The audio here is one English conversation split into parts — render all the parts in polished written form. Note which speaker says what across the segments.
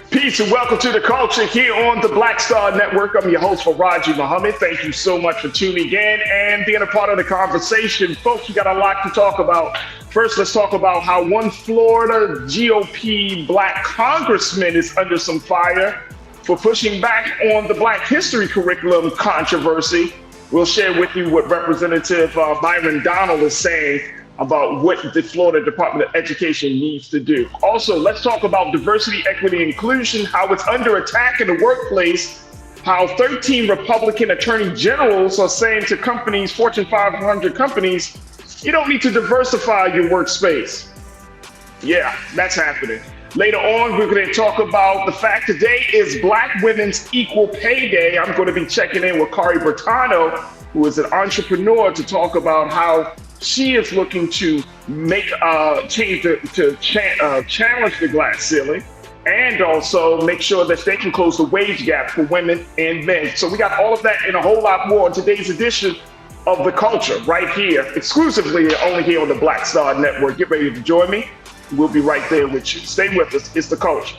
Speaker 1: Peace and welcome to the culture here on the Black Star Network. I'm your host, Faraji Muhammad. Thank you so much for tuning in and being a part of the conversation. Folks, we got a lot to talk about. First, let's talk about how one Florida GOP black congressman is under some fire for pushing back on the Black History curriculum controversy. We'll share with you what Representative Byron Donald is saying about what the Florida Department of Education needs to do. Also, let's talk about diversity, equity, inclusion, how it's under attack in the workplace, how 13 Republican attorney generals are saying to companies, Fortune 500 companies, you don't need to diversify your workspace. Yeah, that's happening. Later on, we're going to talk about the fact today is Black Women's Equal Pay Day. I'm going to be checking in with Kari Bertano, who is an entrepreneur, to talk about how she is looking to make challenge the glass ceiling and also make sure that they can close the wage gap for women and men. So we got all of that and a whole lot more in today's edition of The Culture right here, exclusively only here on the Black Star Network. Get ready to join me. We'll be right there with you. Stay with us. It's The Culture.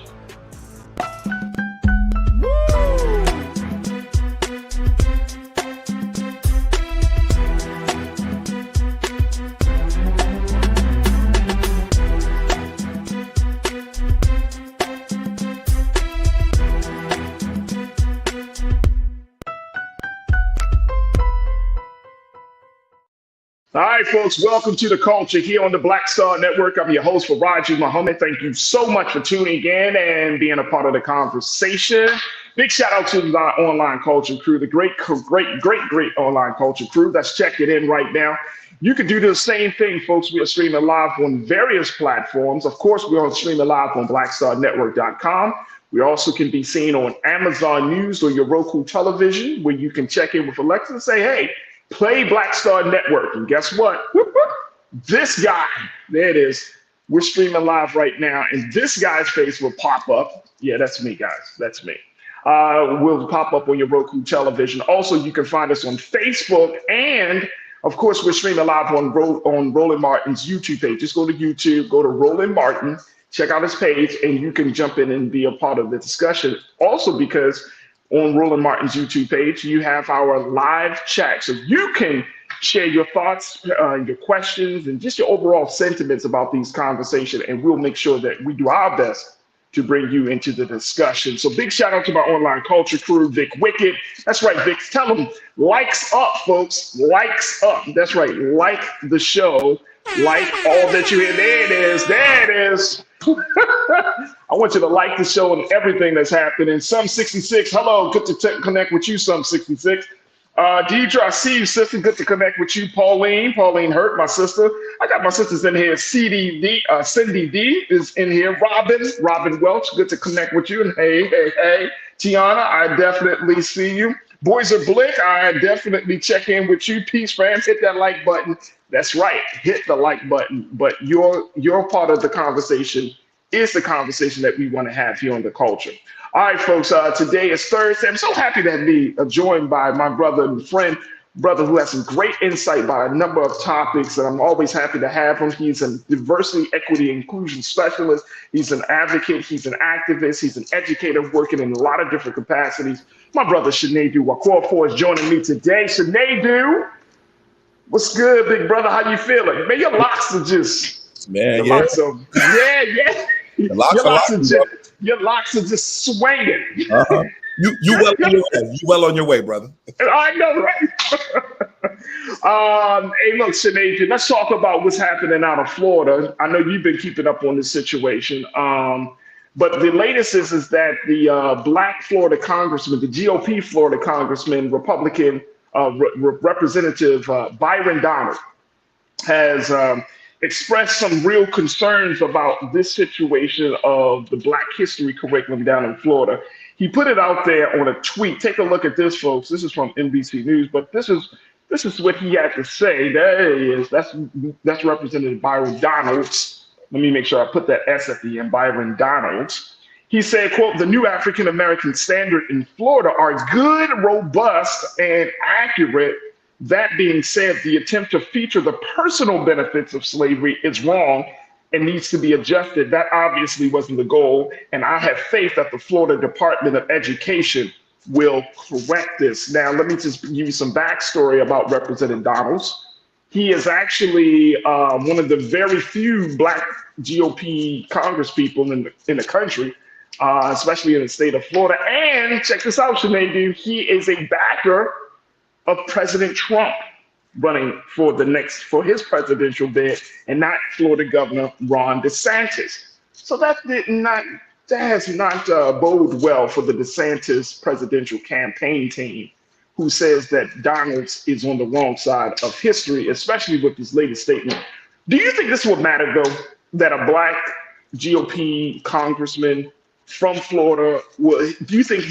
Speaker 1: All right, folks, welcome to The Culture here on the Black Star Network. I'm your host, Faraji Muhammad. Thank you so much for tuning in and being a part of the conversation. Big shout out to the online culture crew, the great online culture crew that's checking in right now. You can do the same thing, folks. We are streaming live on various platforms. Of course, we're on streaming live on blackstarnetwork.com. We also can be seen on Amazon News or your Roku television, where you can check in with Alexa and say, hey, play Black Star Network. And guess what? This guy, there it is. We're streaming live right now, and this guy's face will pop up. Yeah, that's me, guys. That's me. Will pop up on your Roku television. Also, you can find us on Facebook, and of course, we're streaming live on Roland Martin's YouTube page. Just go to YouTube, go to Roland Martin, check out his page, and you can jump in and be a part of the discussion. Also, because on Roland Martin's YouTube page, you have our live chat. So you can share your thoughts, your questions, and just your overall sentiments about these conversations. And we'll make sure that we do our best to bring you into the discussion. So big shout out to my online culture crew, Vic Wicked. That's right, Vic. Tell them likes up, folks. Likes up. That's right. Like the show. Like all that you hear. There it is. There it is. I want you to like the show and everything that's happening. Some 66, hello, good to connect with you, Some 66. Deidre, I see you, sister. Good to connect with you. Pauline Hurt, my sister. I got my sisters in here. CDD, Cindy D is in here. Robin Welch, good to connect with you. And hey. Tiana, I definitely see you. Boys are Blick, I definitely check in with you. Peace, fans. Hit that like button. That's right. Hit the like button. But your part of the conversation is the conversation that we want to have here on The Culture. All right, folks. Today is Thursday. I'm so happy to be joined by my brother and friend, who has some great insight by a number of topics, and I'm always happy to have him. He's a diversity, equity, inclusion specialist. He's an advocate. He's an activist. He's an educator working in a lot of different capacities. My brother, Sinedu Wakorfor, is joining me today. Sinedu, what's good, big brother? How you feeling? Man, your locks are just,
Speaker 2: man,
Speaker 1: yeah. Your locks are just swinging.
Speaker 2: Uh-huh. You well on your way, brother.
Speaker 1: I know, right? Hey, look, Sinead, let's talk about what's happening out of Florida. I know you've been keeping up on this situation. But the latest is that the Black Florida congressman, the GOP Florida congressman, Republican Representative Byron Donald, has expressed some real concerns about this situation of the Black History curriculum down in Florida. He put it out there on a tweet. Take a look at this, folks. This is from NBC News, but this is what he had to say. There he is. That's Representative Byron Donald. Let me make sure I put that S at the end, Byron Donald. He said, quote, the new African-American standard in Florida are good, robust, and accurate. That being said, the attempt to feature the personal benefits of slavery is wrong and needs to be adjusted. That obviously wasn't the goal. And I have faith that the Florida Department of Education will correct this. Now, let me just give you some backstory about Representative Donalds. He is actually one of the very few Black GOP Congresspeople in the country, especially in the state of Florida. And check this out, Sinead, he is a backer of President Trump running for his presidential bid, and not Florida Governor Ron DeSantis. So that has not bode well for the DeSantis presidential campaign team, who says that Donalds is on the wrong side of history, especially with his latest statement. Do you think this would matter, though, that a Black GOP congressman from Florida do you think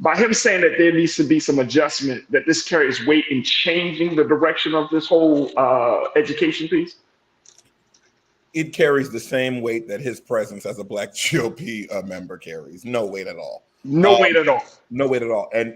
Speaker 1: by him saying that there needs to be some adjustment, that this carries weight in changing the direction of this whole education piece?
Speaker 2: It carries the same weight that his presence as a Black GOP member carries. No weight at all.
Speaker 1: No weight at all.
Speaker 2: No weight at all. And,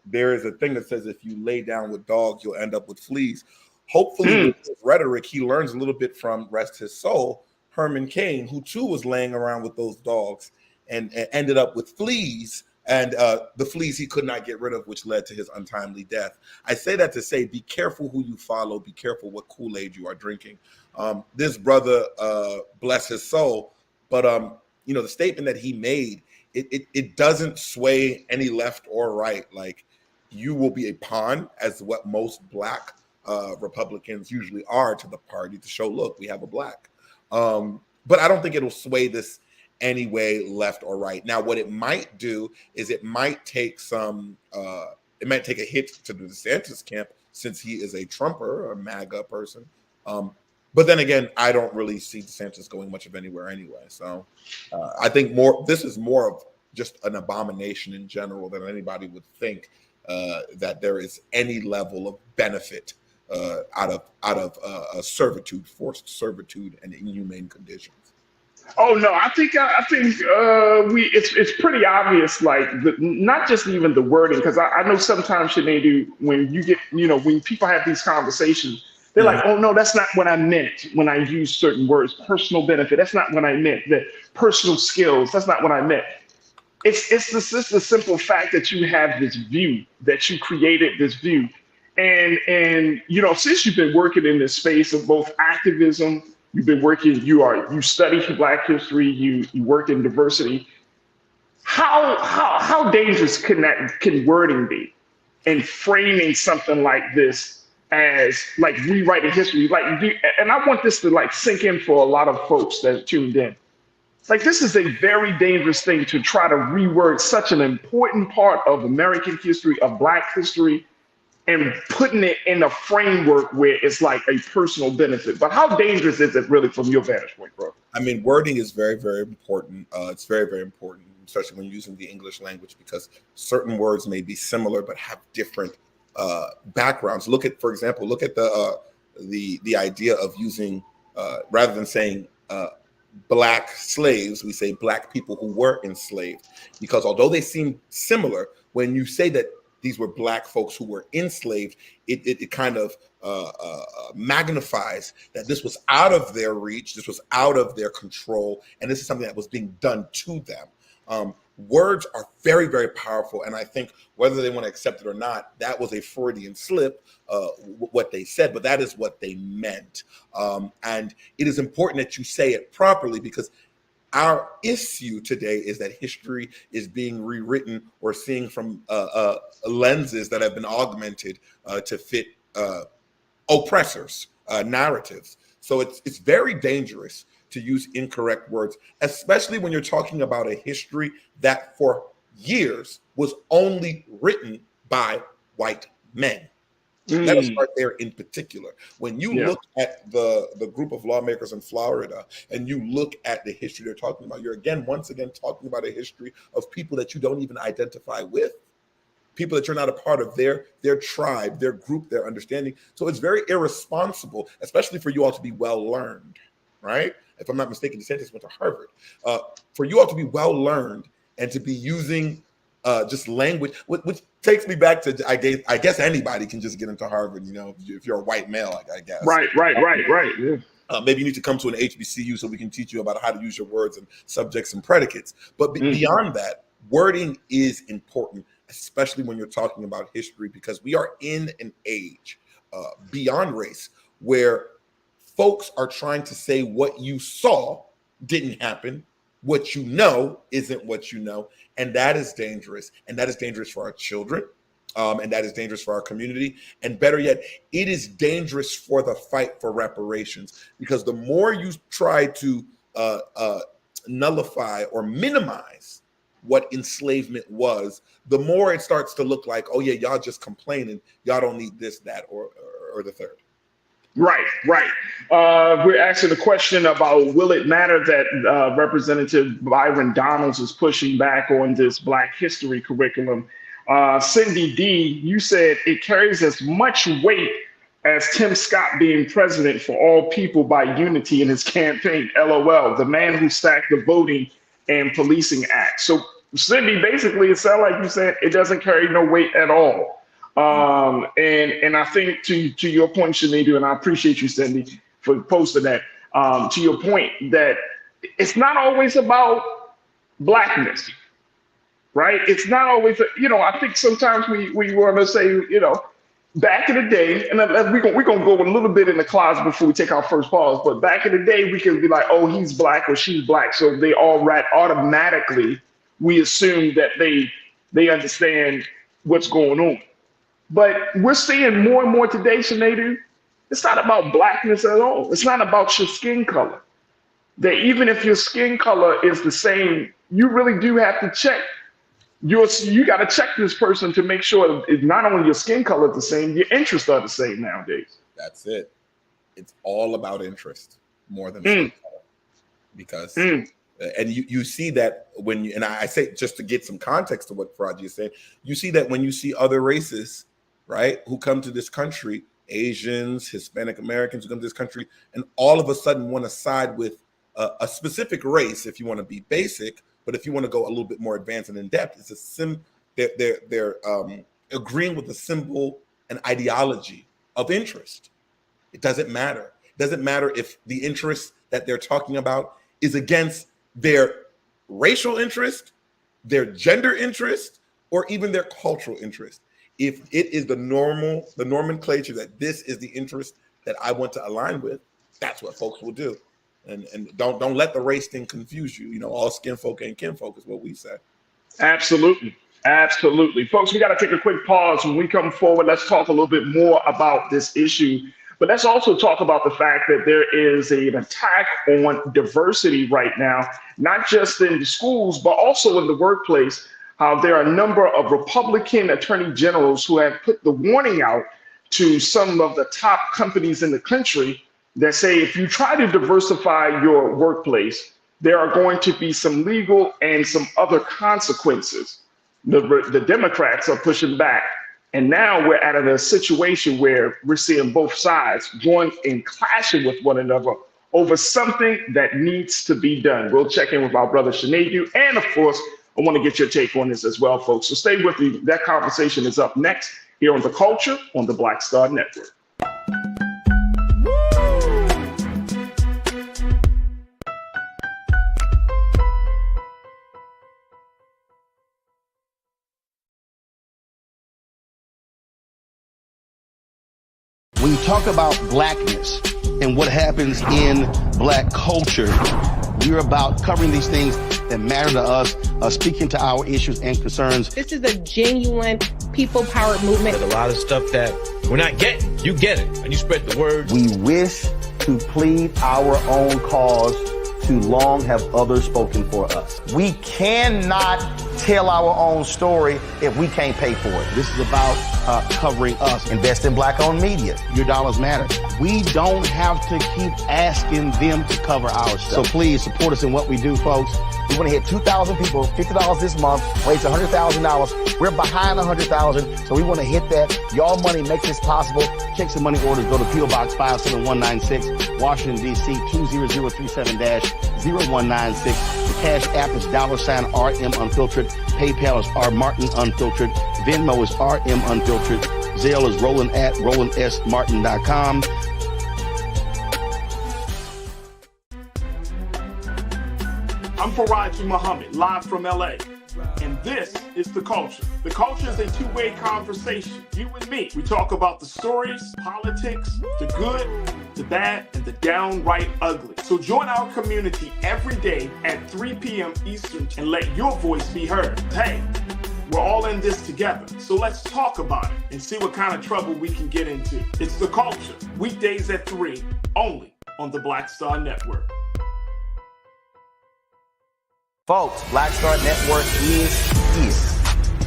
Speaker 2: there is a thing that says if you lay down with dogs, you'll end up with fleas. Hopefully, with his rhetoric, he learns a little bit from, rest his soul, Herman Cain, who too was laying around with those dogs and ended up with fleas. And the fleas he could not get rid of, which led to his untimely death. I say that to say, be careful who you follow. Be careful what Kool-Aid you are drinking. This brother, bless his soul, but the statement that he made, it doesn't sway any left or right. Like, you will be a pawn, as what most Black Republicans usually are to the party, to show, look, we have a Black. But I don't think it'll sway this any way, left or right. Now, what it might do is it might take a hit to the DeSantis camp, since he is a Trumper, a MAGA person. But then again, I don't really see DeSantis going much of anywhere anyway. So I think this is more of just an abomination in general than anybody would think that there is any level of benefit out of servitude, forced servitude, and inhumane conditions.
Speaker 1: Oh no, I think it's pretty obvious. Like, not just even the wording, because I know sometimes, Sinead, when you get when people have these conversations, they're like, oh no, that's not what I meant when I use certain words. Personal benefit, that's not what I meant. The personal skills, that's not what I meant. It's the simple fact that you have this view, that you created this view, and since you've been working in this space of both activism. You've been working. You study Black history. You work in diversity. How dangerous can wording be in framing something like this as like rewriting history? And I want this to sink in for a lot of folks that tuned in. Like, this is a very dangerous thing to try to reword such an important part of American history, of Black history, and putting it in a framework where it's like a personal benefit. But how dangerous is it really from your vantage point, bro?
Speaker 2: I mean, wording is very, very important. It's very, very important, especially when using the English language, because certain words may be similar but have different backgrounds. For example, look at the idea of using, rather than saying Black slaves, we say Black people who were enslaved, because although they seem similar, when you say that these were Black folks who were enslaved, it kind of magnifies that this was out of their reach, this was out of their control, and this is something that was being done to them. Words are very, very powerful, and I think whether they want to accept it or not, that was a Freudian slip, what they said, but that is what they meant. And it is important that you say it properly, because our issue today is that history is being rewritten or seeing from lenses that have been augmented to fit oppressors' narratives. So it's very dangerous to use incorrect words, especially when you're talking about a history that for years was only written by white men. Let us start there in particular. When you look at the group of lawmakers in Florida and you look at the history they're talking about, you're once again talking about a history of people that you don't even identify with, people that you're not a part of their tribe, their group, their understanding. So it's very irresponsible, especially for you all to be well learned, right? If I'm not mistaken, DeSantis went to Harvard. For you all to be well learned and to be using just language, which takes me back to, I guess anybody can just get into Harvard, if you're a white male, I guess.
Speaker 1: Right. Yeah.
Speaker 2: Maybe you need to come to an HBCU so we can teach you about how to use your words and subjects and predicates. But beyond that, wording is important, especially when you're talking about history, because we are in an age beyond race where folks are trying to say what you saw didn't happen, what you know isn't what you know, and that is dangerous. And that is dangerous for our children. And that is dangerous for our community. And better yet, it is dangerous for the fight for reparations, because the more you try to nullify or minimize what enslavement was, the more it starts to look like, oh yeah, y'all just complaining, y'all don't need this, that, or the third.
Speaker 1: Right. We're asking a question about, will it matter that Representative Byron Donalds is pushing back on this Black history curriculum? Cindy D, you said it carries as much weight as Tim Scott being president for all people by unity in his campaign. LOL, the man who stacked the Voting and Policing Act. So Cindy, basically, it sounds like you said it doesn't carry no weight at all. And I think to your point, Shanita, and I appreciate you, Cindy, for posting that. To your point, that it's not always about Blackness. Right? It's not always, I think sometimes we want to say, back in the day, and we're going to go a little bit in the closet before we take our first pause, but back in the day, we can be like, oh, he's Black or she's Black. So they all automatically, we assume that they understand what's going on. But we're seeing more and more today, Sinead, it's not about Blackness at all. It's not about your skin color. That even if your skin color is the same, you really do have to check. You got to check this person to make sure it's not only your skin color is the same, your interests are the same nowadays.
Speaker 2: That's it. It's all about interest more than skin color. Because, and you see that when and I say, just to get some context to what Faraji is saying, you see that when you see other races, right, who come to this country, Asians, Hispanic Americans who come to this country, and all of a sudden want to side with a specific race, if you want to be basic. But if you want to go a little bit more advanced and in depth, it's they're agreeing with the symbol and ideology of interest. It doesn't matter. It doesn't matter if the interest that they're talking about is against their racial interest, their gender interest, or even their cultural interest. If it is the nomenclature that this is the interest that I want to align with, that's what folks will do. And don't let the race thing confuse you. All skin folk ain't kin folk is what we say. Absolutely.
Speaker 1: Folks, we got to take a quick pause. When we come forward, let's talk a little bit more about this issue. But let's also talk about the fact that there is an attack on diversity right now, not just in the schools, but also in the workplace. There are a number of Republican attorney generals who have put the warning out to some of the top companies in the country that say, if you try to diversify your workplace, there are going to be some legal and some other consequences. The Democrats are pushing back. And now we're at a situation where we're seeing both sides going and clashing with one another over something that needs to be done. We'll check in with our brother Sinead. And of course, I want to get your take on this as well, folks. So stay with me. That conversation is up next here on The Culture on the Black Star Network.
Speaker 3: When you talk about Blackness and what happens in Black culture, we're about covering these things that matter to us, speaking to our issues and concerns.
Speaker 4: This is a genuine people-powered movement.
Speaker 5: There's a lot of stuff that we're not getting. You get it, and you spread the word.
Speaker 3: We wish to plead our own cause. Too long have others spoken for us. We cannot tell our own story if we can't pay for it. This is about covering us. Invest in Black-owned media. Your dollars matter. We don't have to keep asking them to cover our stuff. So please support us in what we do, folks. We want to hit 2,000 people, $50 this month, raise $100,000. We're behind 100,000, so we want to hit that. Your money makes this possible. Check some money orders. Go to P.O. Box 57196, Washington, D.C. 20037-0196. The Cash App is $RM Unfiltered. PayPal is R Martin Unfiltered. Venmo is RM Unfiltered. Zelle is Roland@RolandSMartin.com.
Speaker 1: Faraji Muhammad, live from LA. And this is The Culture. The Culture is a two-way conversation. You and me. We talk about the stories, politics, the good, the bad, and the downright ugly. So join our community every day at 3 p.m. Eastern and let your voice be heard. Hey, we're all in this together. So let's talk about it and see what kind of trouble we can get into. It's The Culture, weekdays at 3, only on the Black Star Network.
Speaker 3: Folks, Black Star Network is here.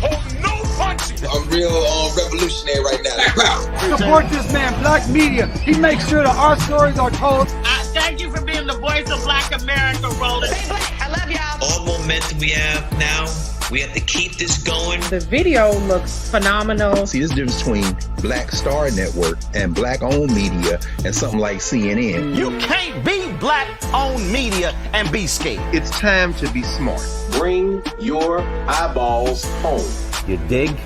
Speaker 1: Oh, no punching!
Speaker 6: I'm real revolutionary right now.
Speaker 7: Support this man, Black Media. He makes sure that our stories are told.
Speaker 8: Thank you for being the voice of Black America, Roland.
Speaker 4: Stay black. I love y'all.
Speaker 9: All momentum we have now, we have to keep this going.
Speaker 4: The video looks phenomenal.
Speaker 10: See, this difference between Black Star Network and Black-owned media and something like CNN.
Speaker 3: You can't be Black-owned media and be scared.
Speaker 10: It's time to be smart.
Speaker 6: Bring your eyeballs home.
Speaker 3: You dig?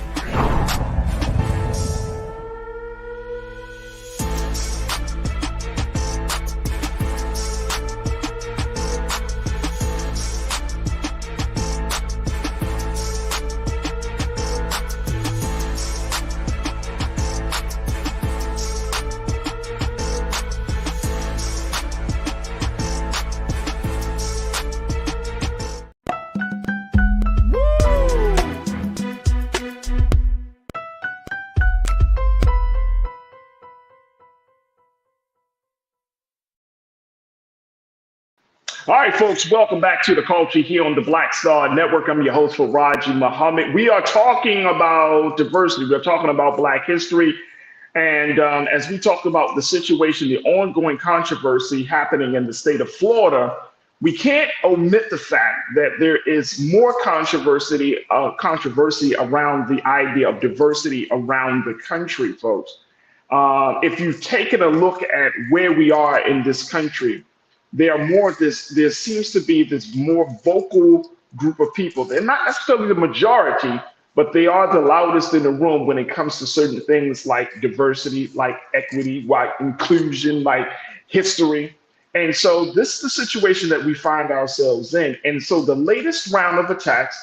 Speaker 1: All right, folks, welcome back to The Culture here on the Black Star Network. I'm your host, Faraji Muhammad. We are talking about diversity. We're talking about Black history. And as we talked about the situation, the ongoing controversy happening in the state of Florida, we can't omit the fact that there is more controversy around the idea of diversity around the country, folks. If you've taken a look at where we are in this country, there seems to be this more vocal group of people. They're not necessarily the majority, but they are the loudest in the room when it comes to certain things like diversity, like equity, like inclusion, like history. And so this is the situation that we find ourselves in. And so the latest round of attacks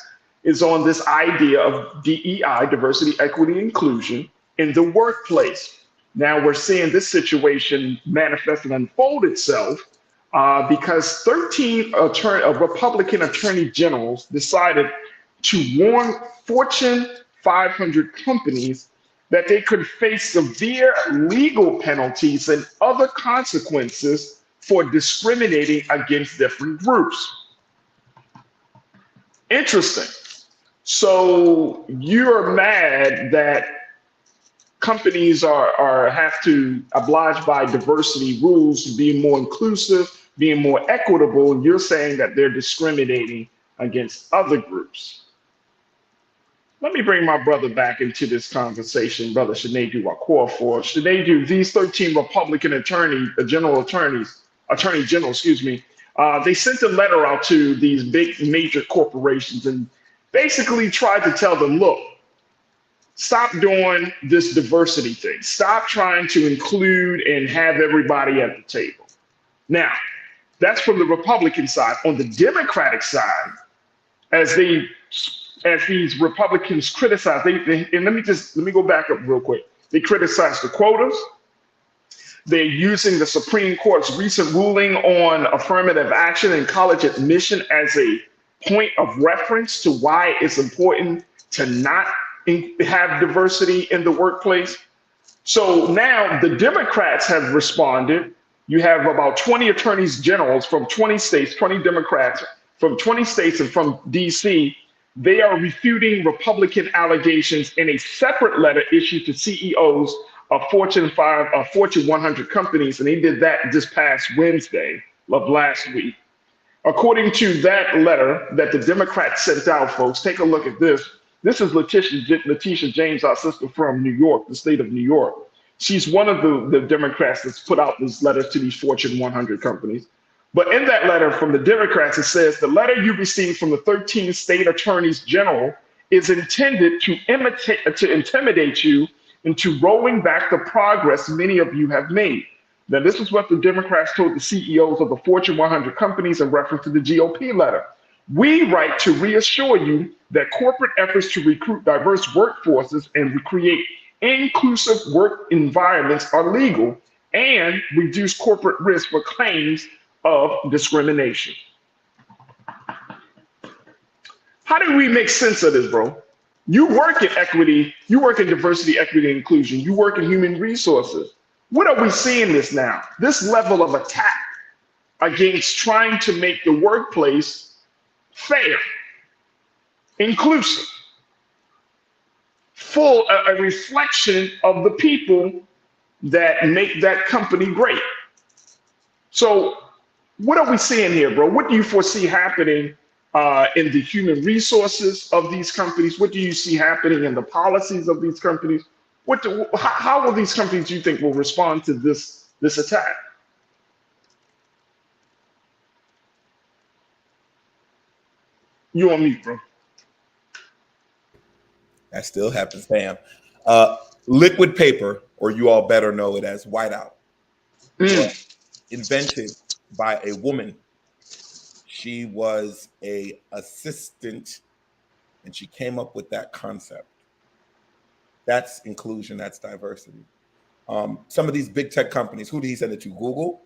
Speaker 1: is on this idea of DEI, diversity, equity, inclusion, in the workplace. Now we're seeing this situation manifest and unfold itself because 13 Republican attorney generals decided to warn Fortune 500 companies that they could face severe legal penalties and other consequences for discriminating against different groups. Interesting. So you're mad that companies have to oblige by diversity rules to be more inclusive, being more equitable, and you're saying that they're discriminating against other groups. Let me bring my brother back into this conversation, Brother Shinedu Okorafor. Shinedu, these 13 Republican attorney generals, they sent a letter out to these big major corporations and basically tried to tell them, look, stop doing this diversity thing. Stop trying to include and have everybody at the table. Now, that's from the Republican side. On the Democratic side, as these Republicans criticize, and let me go back up real quick. They criticize the quotas. They're using the Supreme Court's recent ruling on affirmative action and college admission as a point of reference to why it's important to not have diversity in the workplace. So now the Democrats have responded. You have about 20 attorneys generals from 20 states, 20 Democrats from 20 states and from DC. They are refuting Republican allegations in a separate letter issued to CEOs of Fortune 100 companies, and they did that this past Wednesday of last week. According to that letter that the Democrats sent out, folks, take a look at this. This is Letitia James, our sister from New York, the state of New York. She's one of the Democrats that's put out this letter to these Fortune 100 companies. But in that letter from the Democrats, it says, the letter you received from the 13 state attorneys general is intended to intimidate you into rolling back the progress many of you have made. Now, this is what the Democrats told the CEOs of the Fortune 100 companies in reference to the GOP letter. We write to reassure you that corporate efforts to recruit diverse workforces and create inclusive work environments are legal and reduce corporate risk for claims of discrimination. How do we make sense of this, bro? You work in equity, you work in diversity, equity, and inclusion, you work in human resources. What are we seeing this now? This level of attack against trying to make the workplace fair, inclusive, full, a reflection of the people that make that company great. So what are we seeing here, bro? What do you foresee happening in the human resources of these companies? What do you see happening in the policies of these companies? How will these companies, do you think, will respond to this attack? You on mute, bro.
Speaker 2: That still happens, fam. Liquid paper, or you all better know it as whiteout, was invented by a woman. She was an assistant, and she came up with that concept. That's inclusion. That's diversity. Some of these big tech companies, who did he send it to? Google?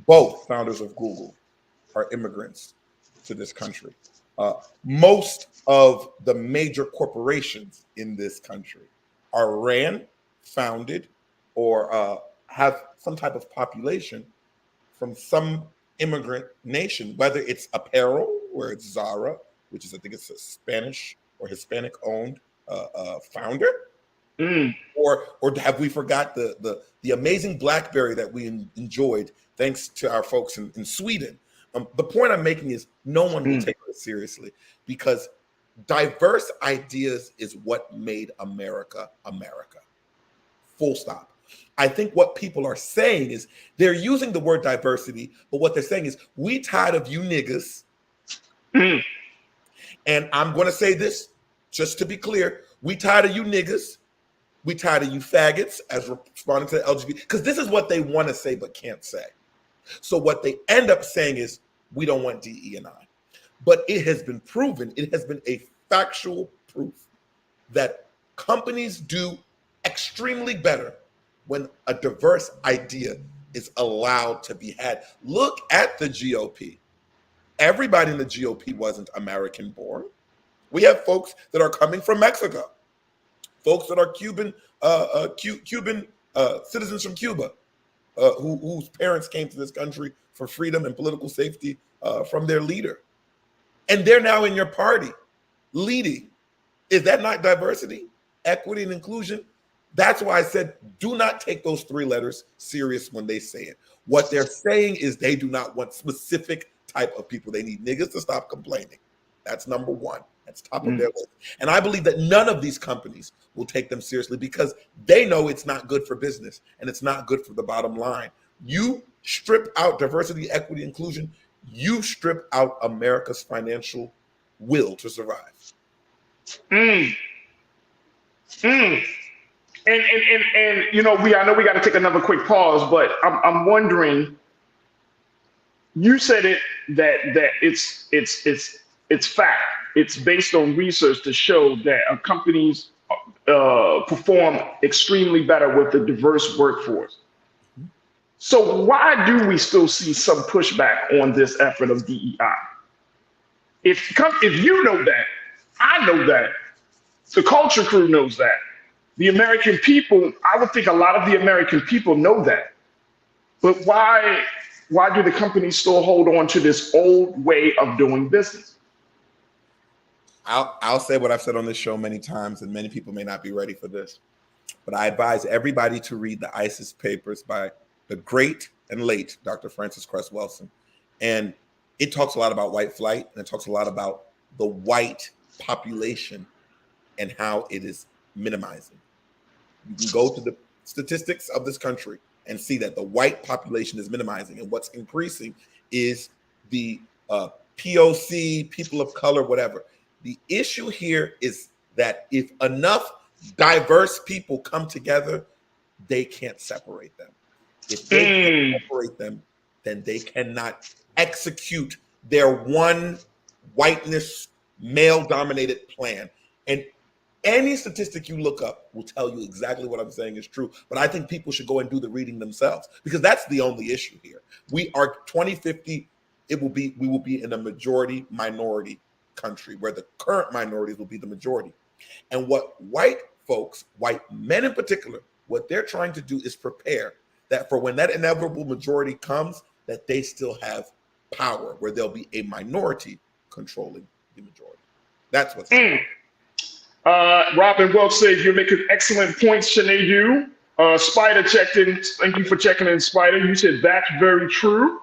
Speaker 2: Both founders of Google are immigrants to this country. Most of the major corporations in this country are ran, founded, or have some type of population from some immigrant nation, whether it's apparel, where it's Zara, which is, I think it's a Spanish or Hispanic owned founder, or have we forgot the amazing BlackBerry that we enjoyed thanks to our folks in Sweden? The point I'm making is no one will take it seriously, because diverse ideas is what made America America. Full stop. I think what people are saying is they're using the word diversity, but what they're saying is we tired of you niggas. And I'm going to say this just to be clear. We tired of you niggas. We tired of you faggots, as responding to the LGBT, because this is what they want to say but can't say. So what they end up saying is we don't want DE&I. But it has been proven, it has been a factual proof that companies do extremely better when a diverse idea is allowed to be had. Look at the GOP. Everybody in the GOP wasn't American born. We have folks that are coming from Mexico, folks that are Cuban citizens from Cuba, whose parents came to this country for freedom and political safety from their leader. And they're now in your party leading. Is that not diversity, equity, and inclusion? That's why I said, do not take those three letters serious when they say it. What they're saying is they do not want specific type of people. They need niggas to stop complaining. That's number one. That's top of their list. And I believe that none of these companies will take them seriously because they know it's not good for business and it's not good for the bottom line. You strip out diversity, equity, inclusion, you strip out America's financial will to survive.
Speaker 1: And you know, I know we got to take another quick pause, but I'm wondering. You said it that it's fact. It's based on research to show that companies perform extremely better with a diverse workforce. So why do we still see some pushback on this effort of DEI? If you know that, I know that, the culture crew knows that. The American people, I would think a lot of the American people know that. But why do the companies still hold on to this old way of doing business?
Speaker 2: I'll say what I've said on this show many times, and many people may not be ready for this, but I advise everybody to read the ISIS papers by the great and late Dr. Francis Cress Welsing. And it talks a lot about white flight, and it talks a lot about the white population and how it is minimizing. You can go to the statistics of this country and see that the white population is minimizing, and what's increasing is the POC, people of color, whatever. The issue here is that if enough diverse people come together, they can't separate them. If they can't separate them, then they cannot execute their one whiteness, male-dominated plan. And any statistic you look up will tell you exactly what I'm saying is true. But I think people should go and do the reading themselves, because that's the only issue here. We are 2050. We will be in a majority minority country where the current minorities will be the majority. And what white folks, white men in particular, what they're trying to do is prepare that for when that inevitable majority comes, that they still have power, where there'll be a minority controlling the majority. That's what's happening.
Speaker 1: Robin Welch says you're making excellent points, Sinead. Spider checked in. Thank you for checking in, Spider. You said that's very true.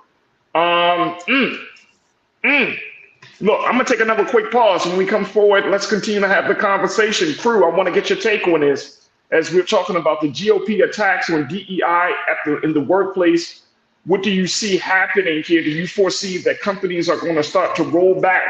Speaker 1: Look, I'm going to take another quick pause. When we come forward, let's continue to have the conversation. Crew, I want to get your take on this. As we're talking about the GOP attacks on DEI in the workplace, what do you see happening here? Do you foresee that companies are going to start to roll back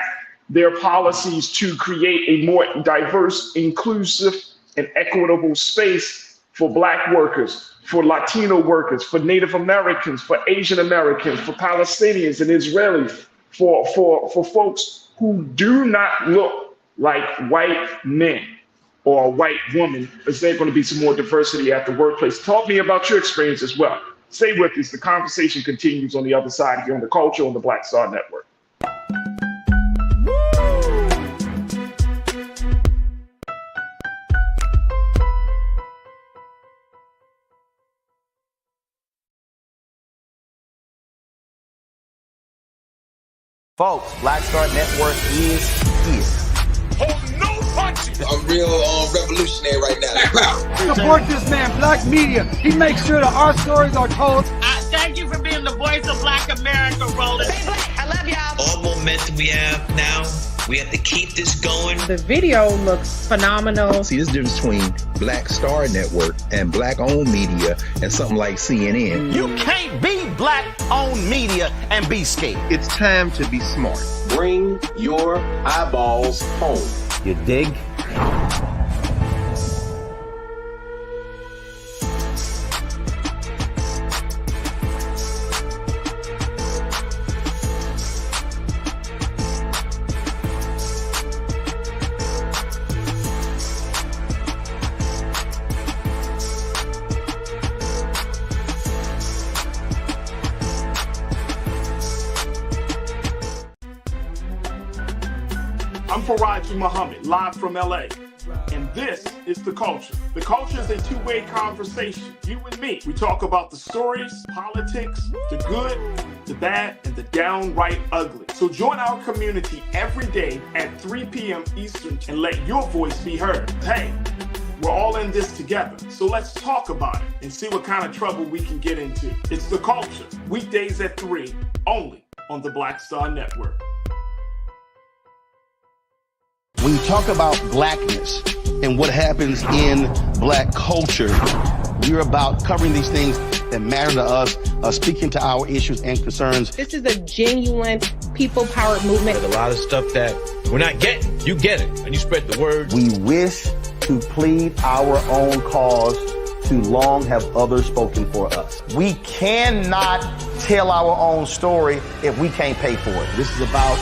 Speaker 1: their policies to create a more diverse, inclusive, and equitable space for Black workers, for Latino workers, for Native Americans, for Asian Americans, for Palestinians and Israelis, for folks who do not look like white men or a white woman? Is there going to be some more diversity at the workplace? Talk to me about your experience as well. Stay with us. The conversation continues on the other side here on The Culture on the Black Star Network.
Speaker 3: Folks, Black Star Network is here.
Speaker 5: Hold no punches.
Speaker 6: I'm real revolutionary right now.
Speaker 7: Support this man, Black Media. He makes sure that our stories are told.
Speaker 8: Thank you for being the voice of Black America, Roland.
Speaker 4: Stay black. I love y'all.
Speaker 9: All momentum we have now, we have to keep this going.
Speaker 4: The video looks phenomenal.
Speaker 10: See, this difference between Black Star Network and Black-owned media and something like CNN.
Speaker 3: You can't be Black-owned media and be scared.
Speaker 10: It's time to be smart.
Speaker 6: Bring your eyeballs home.
Speaker 3: You dig?
Speaker 1: I'm Faraji Muhammad, live from LA. And this is The Culture. The Culture is a two-way conversation. You and me. We talk about the stories, politics, the good, the bad, and the downright ugly. So join our community every day at 3 p.m. Eastern and let your voice be heard. Hey, we're all in this together. So let's talk about it and see what kind of trouble we can get into. It's The Culture, weekdays at 3, only on the Black Star Network.
Speaker 3: When you talk about blackness and what happens in Black culture, we're about covering these things that matter to us, speaking to our issues and concerns.
Speaker 4: This is a genuine people-powered movement.
Speaker 5: There's a lot of stuff that we're not getting. You get it, and you spread the word.
Speaker 3: We wish to plead our own cause. Too long have others spoken for us. We cannot tell our own story if we can't pay for it. This is about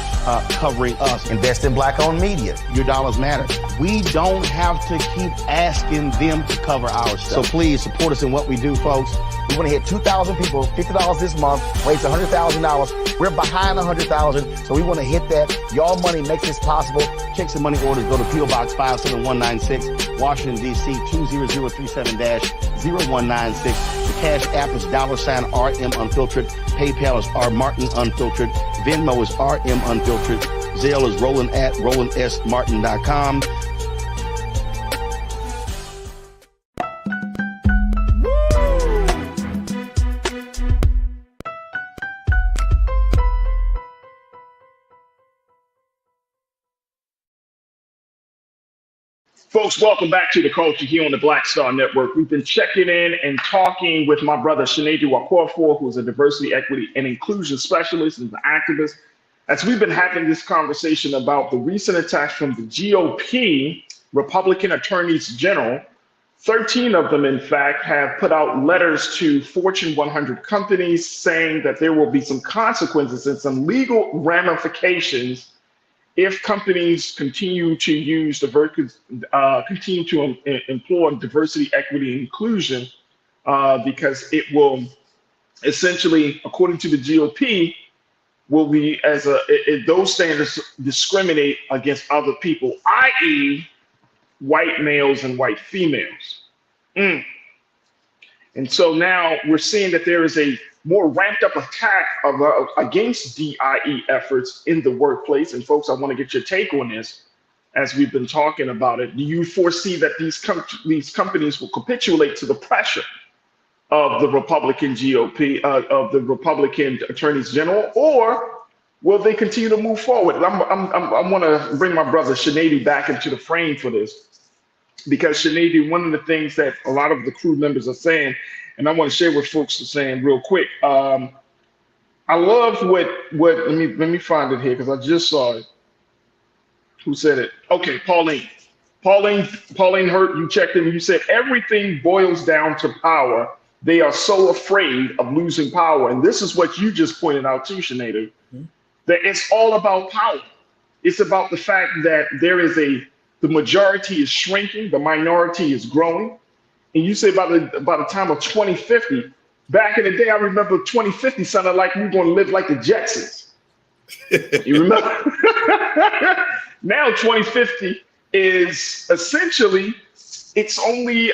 Speaker 3: covering us. Invest in Black-owned media. Your dollars matter. We don't have to keep asking them to cover our stuff. So please support us in what we do, folks. We want to hit 2,000 people, $50 this month, raise $100,000. We're behind 100,000, so we want to hit that. Y'all money makes this possible. Checks and money orders go to P.O. Box 57196, Washington, D.C. 20037-0196. The Cash App is $RM Unfiltered. PayPal is R Martin Unfiltered. Venmo is RM Unfiltered. Zelle is Roland at RolandSMartin.com.
Speaker 1: Folks, welcome back to The Culture here on the Black Star Network. We've been checking in and talking with my brother, Sinead Wakorfor, who's a diversity, equity, and inclusion specialist and an activist, as we've been having this conversation about the recent attacks from the GOP, Republican attorneys general. 13 of them, in fact, have put out letters to Fortune 100 companies saying that there will be some consequences and some legal ramifications if companies continue to use continue to employ diversity, equity, and inclusion, because it will essentially, according to the GOP, will be those standards discriminate against other people, i.e., white males and white females. Mm. And so now we're seeing that there is a more ramped up attack against DIE efforts in the workplace. And folks, I want to get your take on this as we've been talking about it. Do you foresee that these companies will capitulate to the pressure of the Republican GOP, of the Republican attorneys general, or will they continue to move forward? I want to bring my brother Sinead back into the frame for this, because Sinead, one of the things that a lot of the crew members are saying, and I want to share what folks are saying real quick. I love what let me find it here because I just saw it. Who said it? Okay, Pauline Hurt, you checked in and you said everything boils down to power. They are so afraid of losing power. And this is what you just pointed out too, Sinead, that it's all about power. It's about the fact that the majority is shrinking, the minority is growing. And you say by the time of 2050, back in the day, I remember 2050 sounded like we were going to live like the Jetsons. You remember? Now 2050 is essentially, it's only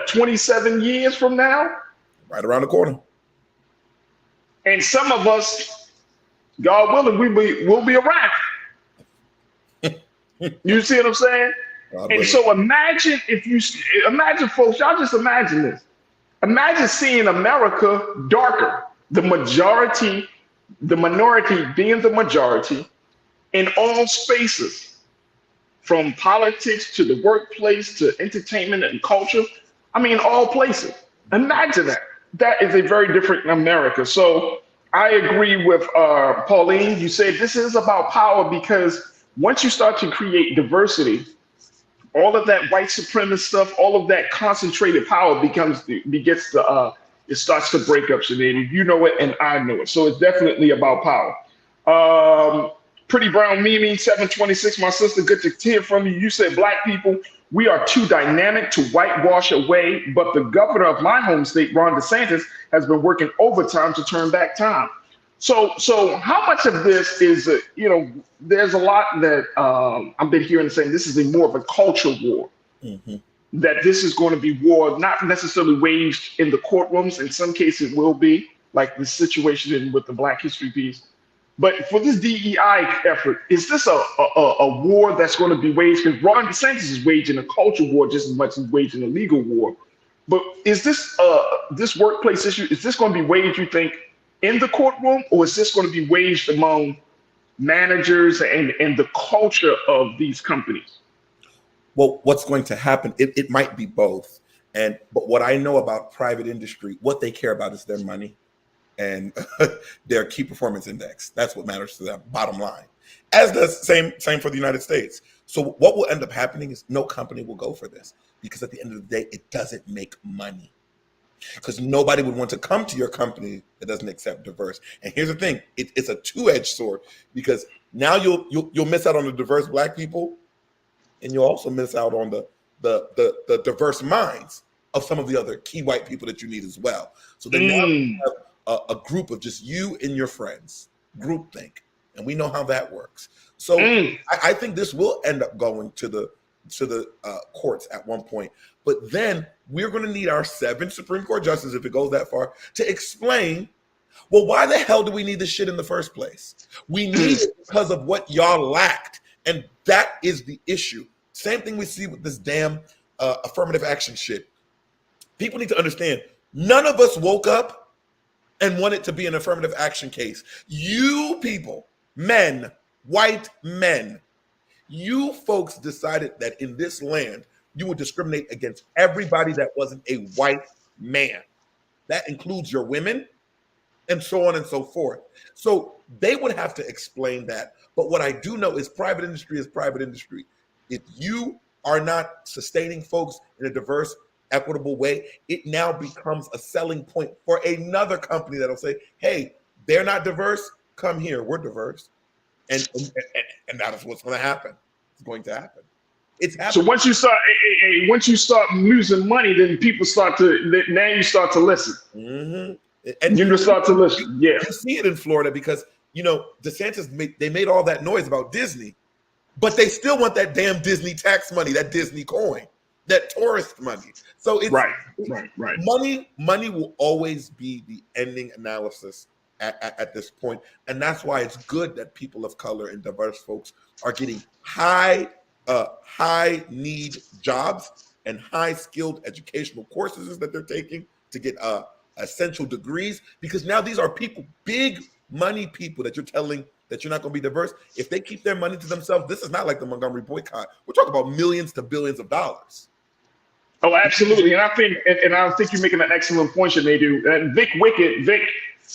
Speaker 1: 27 years from now?
Speaker 2: Right around the corner.
Speaker 1: And some of us, God willing, we'll be around. You see what I'm saying? And so imagine folks, y'all just imagine this. Imagine seeing America darker, the minority being the majority in all spaces, from politics to the workplace to entertainment and culture. I mean, all places. Imagine that. That is a very different America. So I agree with Pauline. You said this is about power, because once you start to create diversity, all of that white supremacist stuff, all of that concentrated power it starts to break up, Sinead. You know it and I know it. So it's definitely about power. Pretty Brown Mimi, 726, my sister, good to hear from you. You said black people, we are too dynamic to whitewash away, but the governor of my home state, Ron DeSantis, has been working overtime to turn back time. So how much of this is, there's a lot that I've been hearing saying this is more of a culture war, that this is going to be war, not necessarily waged in the courtrooms. In some cases it will be, like the situation with the Black History piece. But for this DEI effort, is this a war that's going to be waged? Because Ron DeSantis is waging a culture war just as much as he's waging a legal war. But is this workplace issue, is this going to be waged, you think, in the courtroom, or is this going to be waged among managers and the culture of these companies?
Speaker 2: Well, what's going to happen, it might be both. But what I know about private industry, what they care about is their money and their key performance index. That's what matters to them, bottom line. As the same for the United States. So what will end up happening is no company will go for this, because at the end of the day, it doesn't make money. Because nobody would want to come to your company that doesn't accept diverse. And here's the thing, it's a two-edged sword, because now you'll miss out on the diverse black people, and you'll also miss out on the diverse minds of some of the other key white people that you need as well. So then now you have a group of just you and your friends, groupthink, and we know how that works. So I think this will end up going to the courts at one point. But then we're going to need our 7 Supreme Court justices, if it goes that far, to explain, well, why the hell do we need this shit in the first place? We need it because of what y'all lacked. And that is the issue. Same thing we see with this damn affirmative action shit. People need to understand, none of us woke up and wanted to be an affirmative action case. You people, men, white men, you folks decided that in this land, you would discriminate against everybody that wasn't a white man. That includes your women and so on and so forth. So they would have to explain that. But what I do know is private industry is private industry. If you are not sustaining folks in a diverse, equitable way, it now becomes a selling point for another company that'll say, hey, they're not diverse, come here, we're diverse. and that is what's going to happen. It's going to happen. It's happening.
Speaker 1: So once you start losing money, then people start to now you start to listen.
Speaker 2: Mm-hmm. And
Speaker 1: you just start to listen. Yeah,
Speaker 2: you see it in Florida because DeSantis made all that noise about Disney, but they still want that damn Disney tax money, that Disney coin, that tourist money. So it's
Speaker 1: right.
Speaker 2: Money will always be the ending analysis at this point, and that's why it's good that people of color and diverse folks are getting high need jobs and high skilled educational courses that they're taking to get essential degrees, because now these are people, big money people that you're telling that you're not going to be diverse. If they keep their money to themselves, this is not like the Montgomery boycott. We're talking about millions to billions of dollars.
Speaker 1: Oh, absolutely. And I think you're making an excellent point, Sinead. And Vic,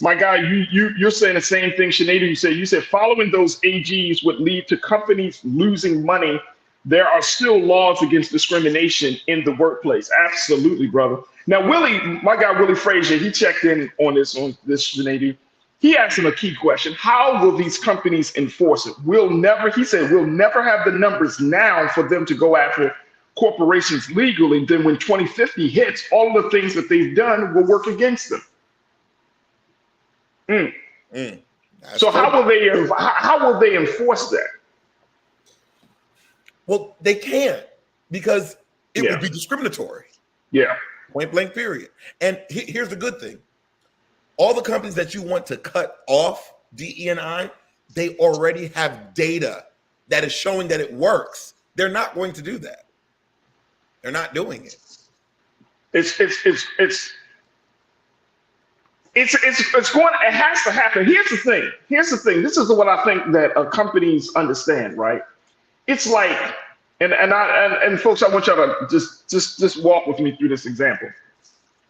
Speaker 1: my guy, you're saying the same thing, Sinead. You said following those AGs would lead to companies losing money. There are still laws against discrimination in the workplace. Absolutely, brother. Now, my guy Willie Frazier, he checked in on this, Sinead. He asked him a key question. How will these companies enforce it? He said, we'll never have the numbers now for them to go after corporations legally. Then when 2050 hits, all of the things that they've done will work against them. So how will they enforce that?
Speaker 2: Well, they can't, because it would be discriminatory.
Speaker 1: Yeah.
Speaker 2: Point blank, period. And here's the good thing. All the companies that you want to cut off DE&I, they already have data that is showing that it works. They're not going to do that. They're not doing it.
Speaker 1: It has to happen. Here's the thing. This is what I think that companies understand, right? It's like, and folks, I want y'all to just walk with me through this example.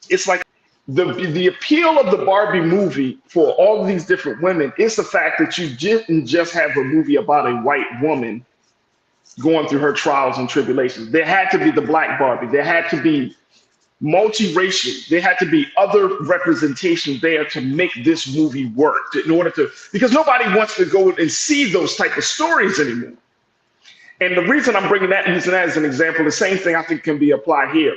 Speaker 1: It's like the appeal of the Barbie movie for all of these different women is the fact that you didn't just have a movie about a white woman going through her trials and tribulations. There had to be the Black Barbie. There had to be multiracial. There had to be other representation there to make this movie work because nobody wants to go and see those type of stories anymore. And the reason I'm using that as an example, the same thing I think can be applied here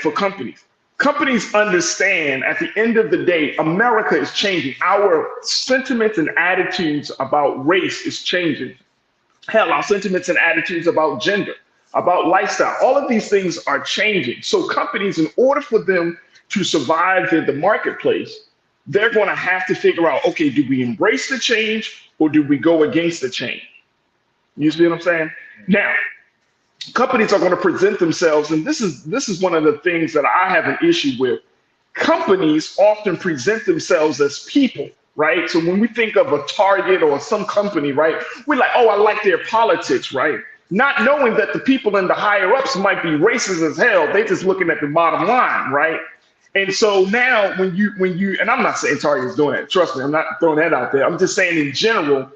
Speaker 1: for companies. Companies understand at the end of the day, America is changing. Our sentiments and attitudes about race is changing. Hell, our sentiments and attitudes about gender, about lifestyle, all of these things are changing. So companies, in order for them to survive in the marketplace, they're going to have to figure out, okay, do we embrace the change or do we go against the change? You see what I'm saying? Now, companies are going to present themselves, and this is one of the things that I have an issue with. Companies often present themselves as people, right? So when we think of a Target or some company, right, we're like, oh, I like their politics, right? Not knowing that the people in the higher ups might be racist as hell. They just looking at the bottom line, right? And so now when you, and I'm not saying Target is doing that. Trust me, I'm not throwing that out there. I'm just saying in general,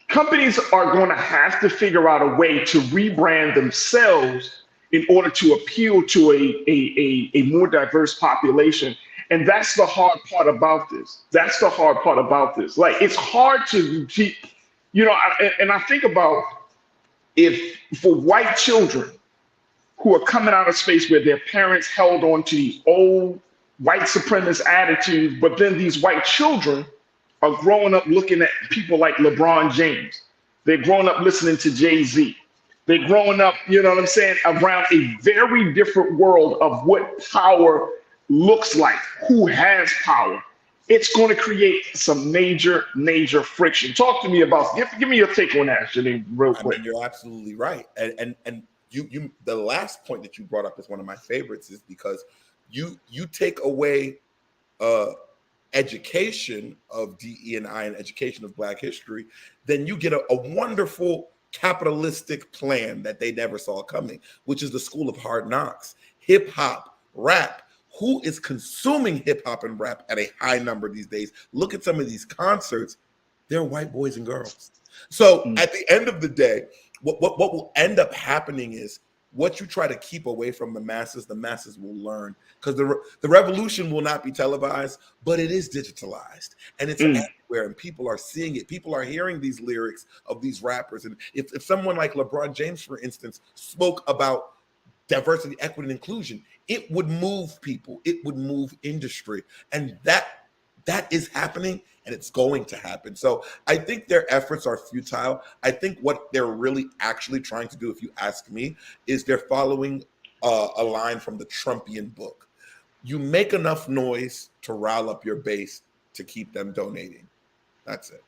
Speaker 1: companies are going to have to figure out a way to rebrand themselves in order to appeal to a more diverse population. And that's the hard part about this. Like, it's hard to keep, and I think about if for white children who are coming out of space where their parents held on to these old white supremacist attitudes, but then these white children are growing up looking at people like LeBron James. They're growing up listening to Jay-Z. They're growing up, you know what I'm saying, around a very different world of what power looks like, who has power. It's going to create some major, major friction. Talk to me about, give me your take on that, Janine, real quick.
Speaker 2: I mean, you're absolutely right. And you the last point that you brought up is one of my favorites, is because you take away education of DE&I and education of Black history, then you get a wonderful capitalistic plan that they never saw coming, which is the school of hard knocks. Hip hop, rap. Who is consuming hip hop and rap at a high number these days? Look at some of these concerts. They're white boys and girls. So at the end of the day, what will end up happening is what you try to keep away from the masses will learn, because the revolution will not be televised, but it is digitalized, and it's everywhere, and people are seeing it. People are hearing these lyrics of these rappers. And if someone like LeBron James, for instance, spoke about diversity, equity, and inclusion, it would move people. It would move industry. And that is happening, and it's going to happen. So I think their efforts are futile. I think what they're really actually trying to do, if you ask me, is they're following a line from the Trumpian book. You make enough noise to rile up your base to keep them donating. That's it.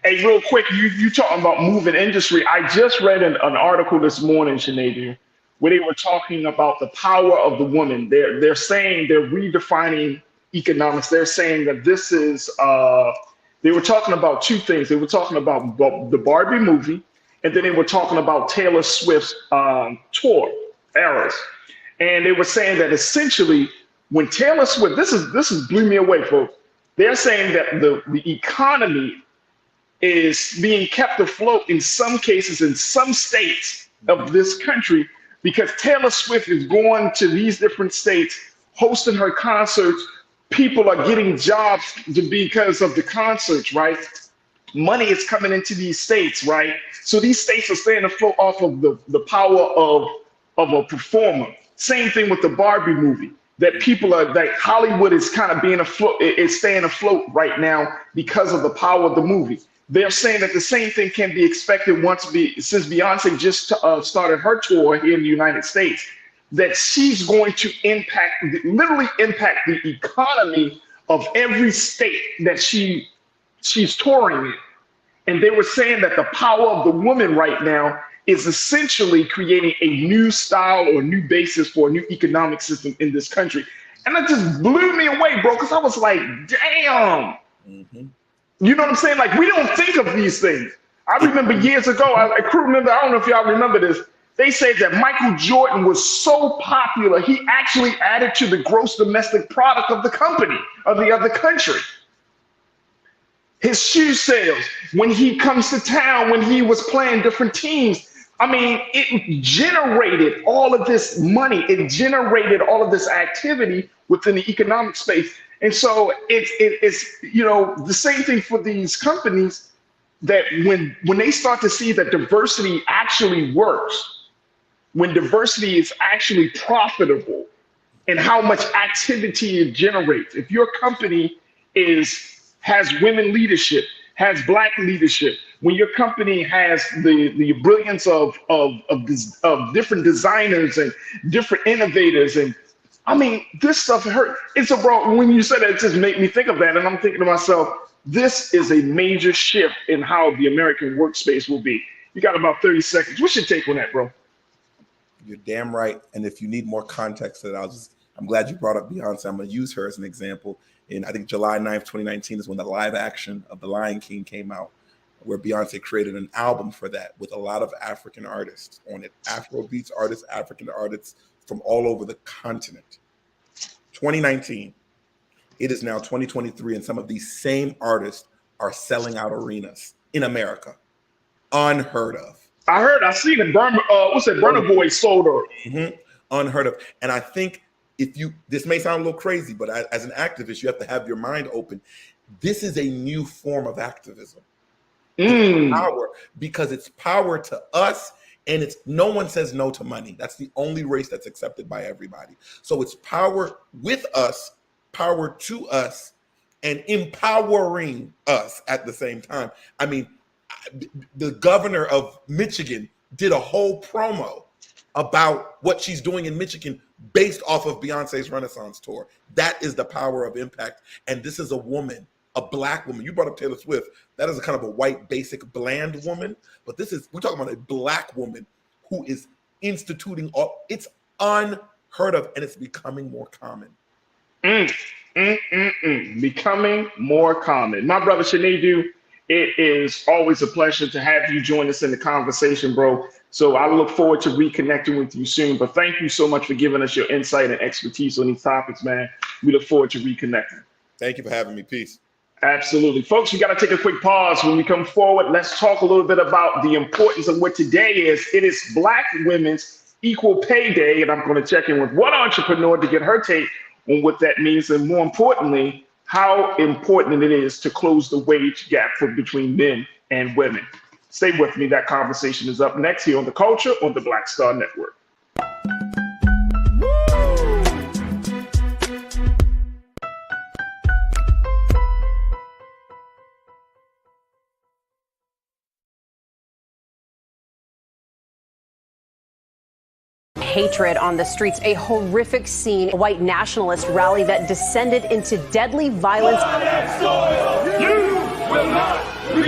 Speaker 1: Hey, real quick, you talking about moving industry. I just read an article this morning, Sinead, where they were talking about the power of the woman. They're saying they're redefining economics. They're saying that this is, they were talking about two things. They were talking about the Barbie movie, and then they were talking about Taylor Swift's tour, Eras. And they were saying that essentially when Taylor Swift, this is blew me away, folks. They're saying that the economy is being kept afloat in some cases in some states of this country because Taylor Swift is going to these different states, hosting her concerts. People are getting jobs because of the concerts, right? Money is coming into these states, right? So these states are staying afloat off of the power of a performer. Same thing with the Barbie movie. That people are like Hollywood is kind of being afloat, is staying afloat right now because of the power of the movie. They're saying that the same thing can be expected since Beyonce just started her tour here in the United States, that she's going to literally impact the economy of every state that she's touring in. And they were saying that the power of the woman right now is essentially creating a new style or new basis for a new economic system in this country. And that just blew me away, bro, because I was like, damn.
Speaker 2: Mm-hmm.
Speaker 1: You know what I'm saying? Like, we don't think of these things. I remember years ago, I don't know if y'all remember this, they said that Michael Jordan was so popular, he actually added to the gross domestic product of the company, of the other country. His shoe sales, when he comes to town, when he was playing different teams, I mean, it generated all of this money. It generated all of this activity within the economic space. And so it's the same thing for these companies, that when they start to see that diversity actually works, when diversity is actually profitable and how much activity it generates. If your company has women leadership, has Black leadership, when your company has the brilliance of different designers and different innovators, and I mean, this stuff hurt. When you said that, it just made me think of that, and I'm thinking to myself, this is a major shift in how the American workspace will be. You got about 30 seconds. What's your take on that, bro?
Speaker 2: You're damn right. And if you need more context to that, I'm glad you brought up Beyonce. I'm going to use her as an example. In I think July 9th, 2019 is when the live action of The Lion King came out, where Beyonce created an album for that with a lot of African artists on it. Afrobeats artists, African artists from all over the continent. 2019. It is now 2023, and some of these same artists are selling out arenas in America. Unheard of.
Speaker 1: I seen it. Burna Boy sold her.
Speaker 2: Mm-hmm. Unheard of. And I think this may sound a little crazy, but as an activist, you have to have your mind open. This is a new form of activism. It's power, because it's power to us, and no one says no to money. That's the only race that's accepted by everybody. So it's power with us, power to us, and empowering us at the same time. I mean, the governor of Michigan did a whole promo about what she's doing in Michigan based off of Beyonce's Renaissance tour. That is the power of impact. And this is a woman, a Black woman. You brought up Taylor Swift. That is a kind of a white, basic, bland woman. But we're talking about a Black woman who is instituting it's unheard of, and it's becoming more common.
Speaker 1: Becoming more common. My brother Sinead, it is always a pleasure to have you join us in the conversation, bro. So I look forward to reconnecting with you soon. But thank you so much for giving us your insight and expertise on these topics, man. We look forward to reconnecting.
Speaker 2: Thank you for having me. Peace.
Speaker 1: Absolutely. Folks, we got to take a quick pause. When we come forward, let's talk a little bit about the importance of what today is. It is Black Women's Equal Pay Day, and I'm going to check in with one entrepreneur to get her take on what that means, and more importantly, how important it is to close the wage gap between men and women. Stay with me. That conversation is up next here on The Culture on the Black Star Network.
Speaker 11: Hatred on the streets, a horrific scene, a white nationalist rally that descended into deadly violence.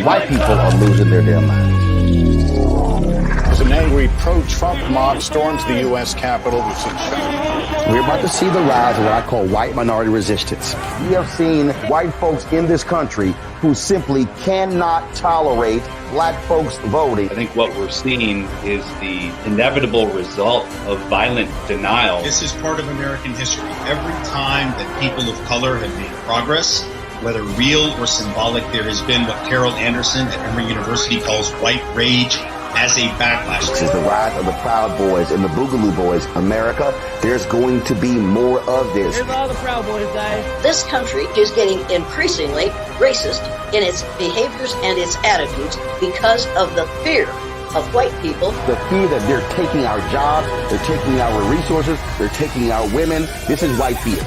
Speaker 3: White people are losing their damn minds.
Speaker 12: An angry pro-Trump mob storms the U.S. Capitol.
Speaker 3: We're about to see the rise of what I call white minority resistance. We have seen white folks in this country who simply cannot tolerate black folks voting.
Speaker 13: I think what we're seeing is the inevitable result of violent denial.
Speaker 14: This is part of American history. Every time that people of color have made progress, whether real or symbolic, there has been what Carol Anderson at Emory University calls white rage as a backlash.
Speaker 3: This is the rise of the Proud Boys and the Boogaloo Boys. America, there's going to be more of this.
Speaker 15: Here's all the Proud Boys, guys.
Speaker 16: This country is getting increasingly racist in its behaviors and its attitudes because of the fear of white people.
Speaker 3: The fear that they're taking our jobs, they're taking our resources, they're taking our women. This is white fear.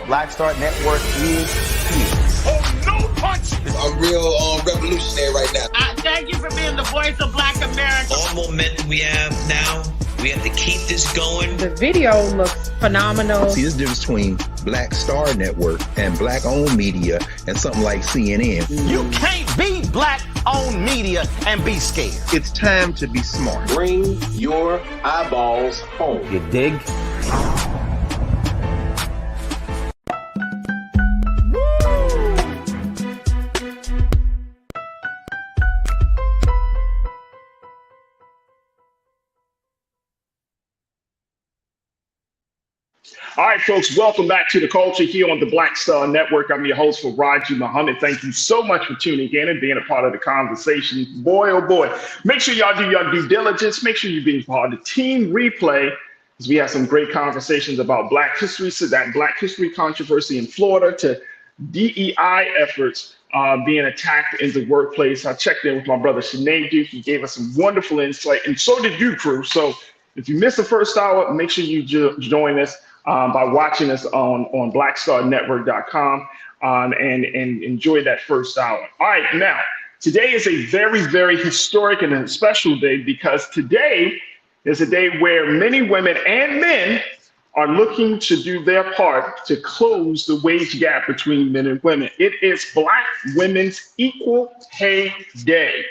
Speaker 3: Black Star Network is here.
Speaker 6: Oh, no punch! I'm real revolutionary right now.
Speaker 8: Thank you for being the voice of Black America.
Speaker 9: All momentum we have now, we have to keep this going.
Speaker 4: The video looks phenomenal.
Speaker 10: See, this difference between Black Star Network and black-owned media and something like CNN.
Speaker 3: You can't be black-owned media and be scared.
Speaker 10: It's time to be smart.
Speaker 6: Bring your eyeballs home.
Speaker 3: You dig?
Speaker 1: All right, folks, welcome back to The Culture here on the Black Star Network. I'm your host, Raji Muhammad. Thank you so much for tuning in and being a part of the conversation. Boy, oh boy, make sure y'all do your due diligence. Make sure you're being part of the team replay, because we have some great conversations about Black history, so that Black history controversy in Florida to DEI efforts being attacked in the workplace. I checked in with my brother Sinead. He gave us some wonderful insight, and so did you, crew. So if you missed the first hour, make sure you join us by watching us on blackstarnetwork.com and enjoy that first hour. All right, now, today is a very, very historic and a special day, because today is a day where many women and men are looking to do their part to close the wage gap between men and women. It is Black Women's Equal Pay Day.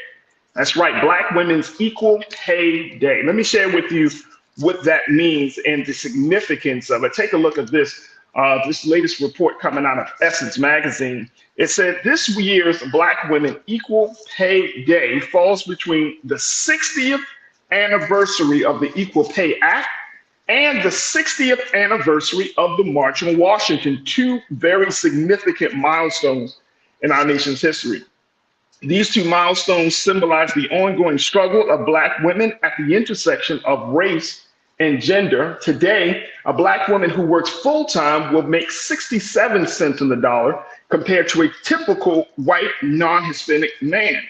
Speaker 1: That's right, Black Women's Equal Pay Day. Let me share with you what that means and the significance of it. Take a look at this latest report coming out of Essence magazine. It said this year's Black Women Equal Pay Day falls between the 60th anniversary of the Equal Pay Act and the 60th anniversary of the March on Washington, two very significant milestones in our nation's history. These two milestones symbolize the ongoing struggle of Black women at the intersection of race and gender. Today, a Black woman who works full-time will make 67 cents on the dollar compared to a typical white non-Hispanic man.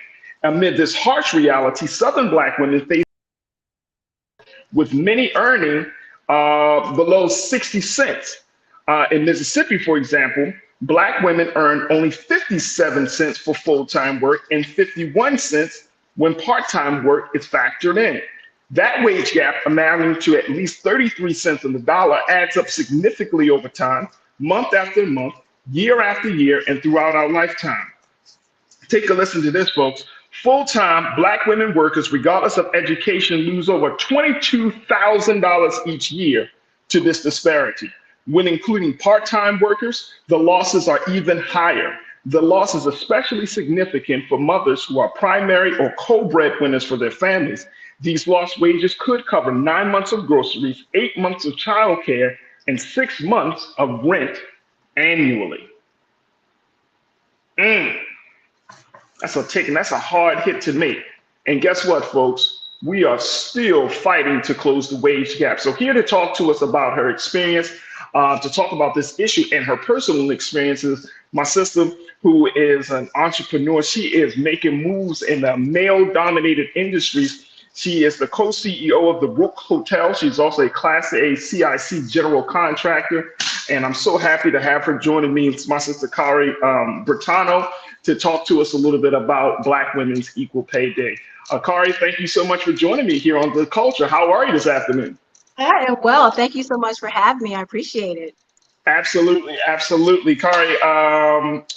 Speaker 1: Amid this harsh reality, Southern Black women face with many earning below 60 cents. In Mississippi, for example, Black women earn only 57 cents for full-time work and 51 cents when part-time work is factored in. That wage gap, amounting to at least 33 cents on the dollar, adds up significantly over time, month after month, year after year, and throughout our lifetime. Take a listen to this, folks. Full-time Black women workers, regardless of education, lose over $22,000 each year to this disparity. When including part-time workers, the losses are even higher. The loss is especially significant for mothers who are primary or co-breadwinners for their families. These lost wages could cover 9 months of groceries, 8 months of childcare, and 6 months of rent annually. Mm, that's a tick, and that's a hard hit to make. And guess what, folks? We are still fighting to close the wage gap. So here to talk to us about her experience, to talk about this issue and her personal experiences, my sister, who is an entrepreneur. She is making moves in the male-dominated industries. She is the co-CEO of the Rook Hotels. She's also a Class A CIC general contractor. And I'm so happy to have her joining me. It's my sister, Kari Bertano, to talk to us a little bit about Black Women's Equal Pay Day. Kari, thank you so much for joining me here on The Culture. How are you this afternoon?
Speaker 17: I am well. Thank you so much for having me. I appreciate it.
Speaker 1: Absolutely, absolutely. Kari,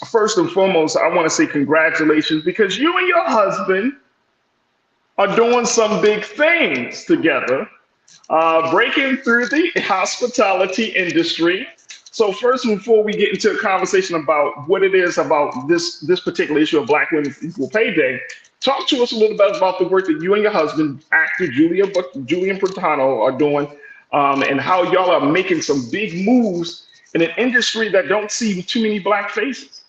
Speaker 1: first and foremost, I want to say congratulations because you and your husband are doing some big things together, breaking through the hospitality industry. So first, before we get into a conversation about what it is about this particular issue of Black Women's Equal Pay Day, talk to us a little bit about the work that you and your husband, actor Julian Bertano, are doing, and how y'all are making some big moves in an industry that don't see too many Black faces.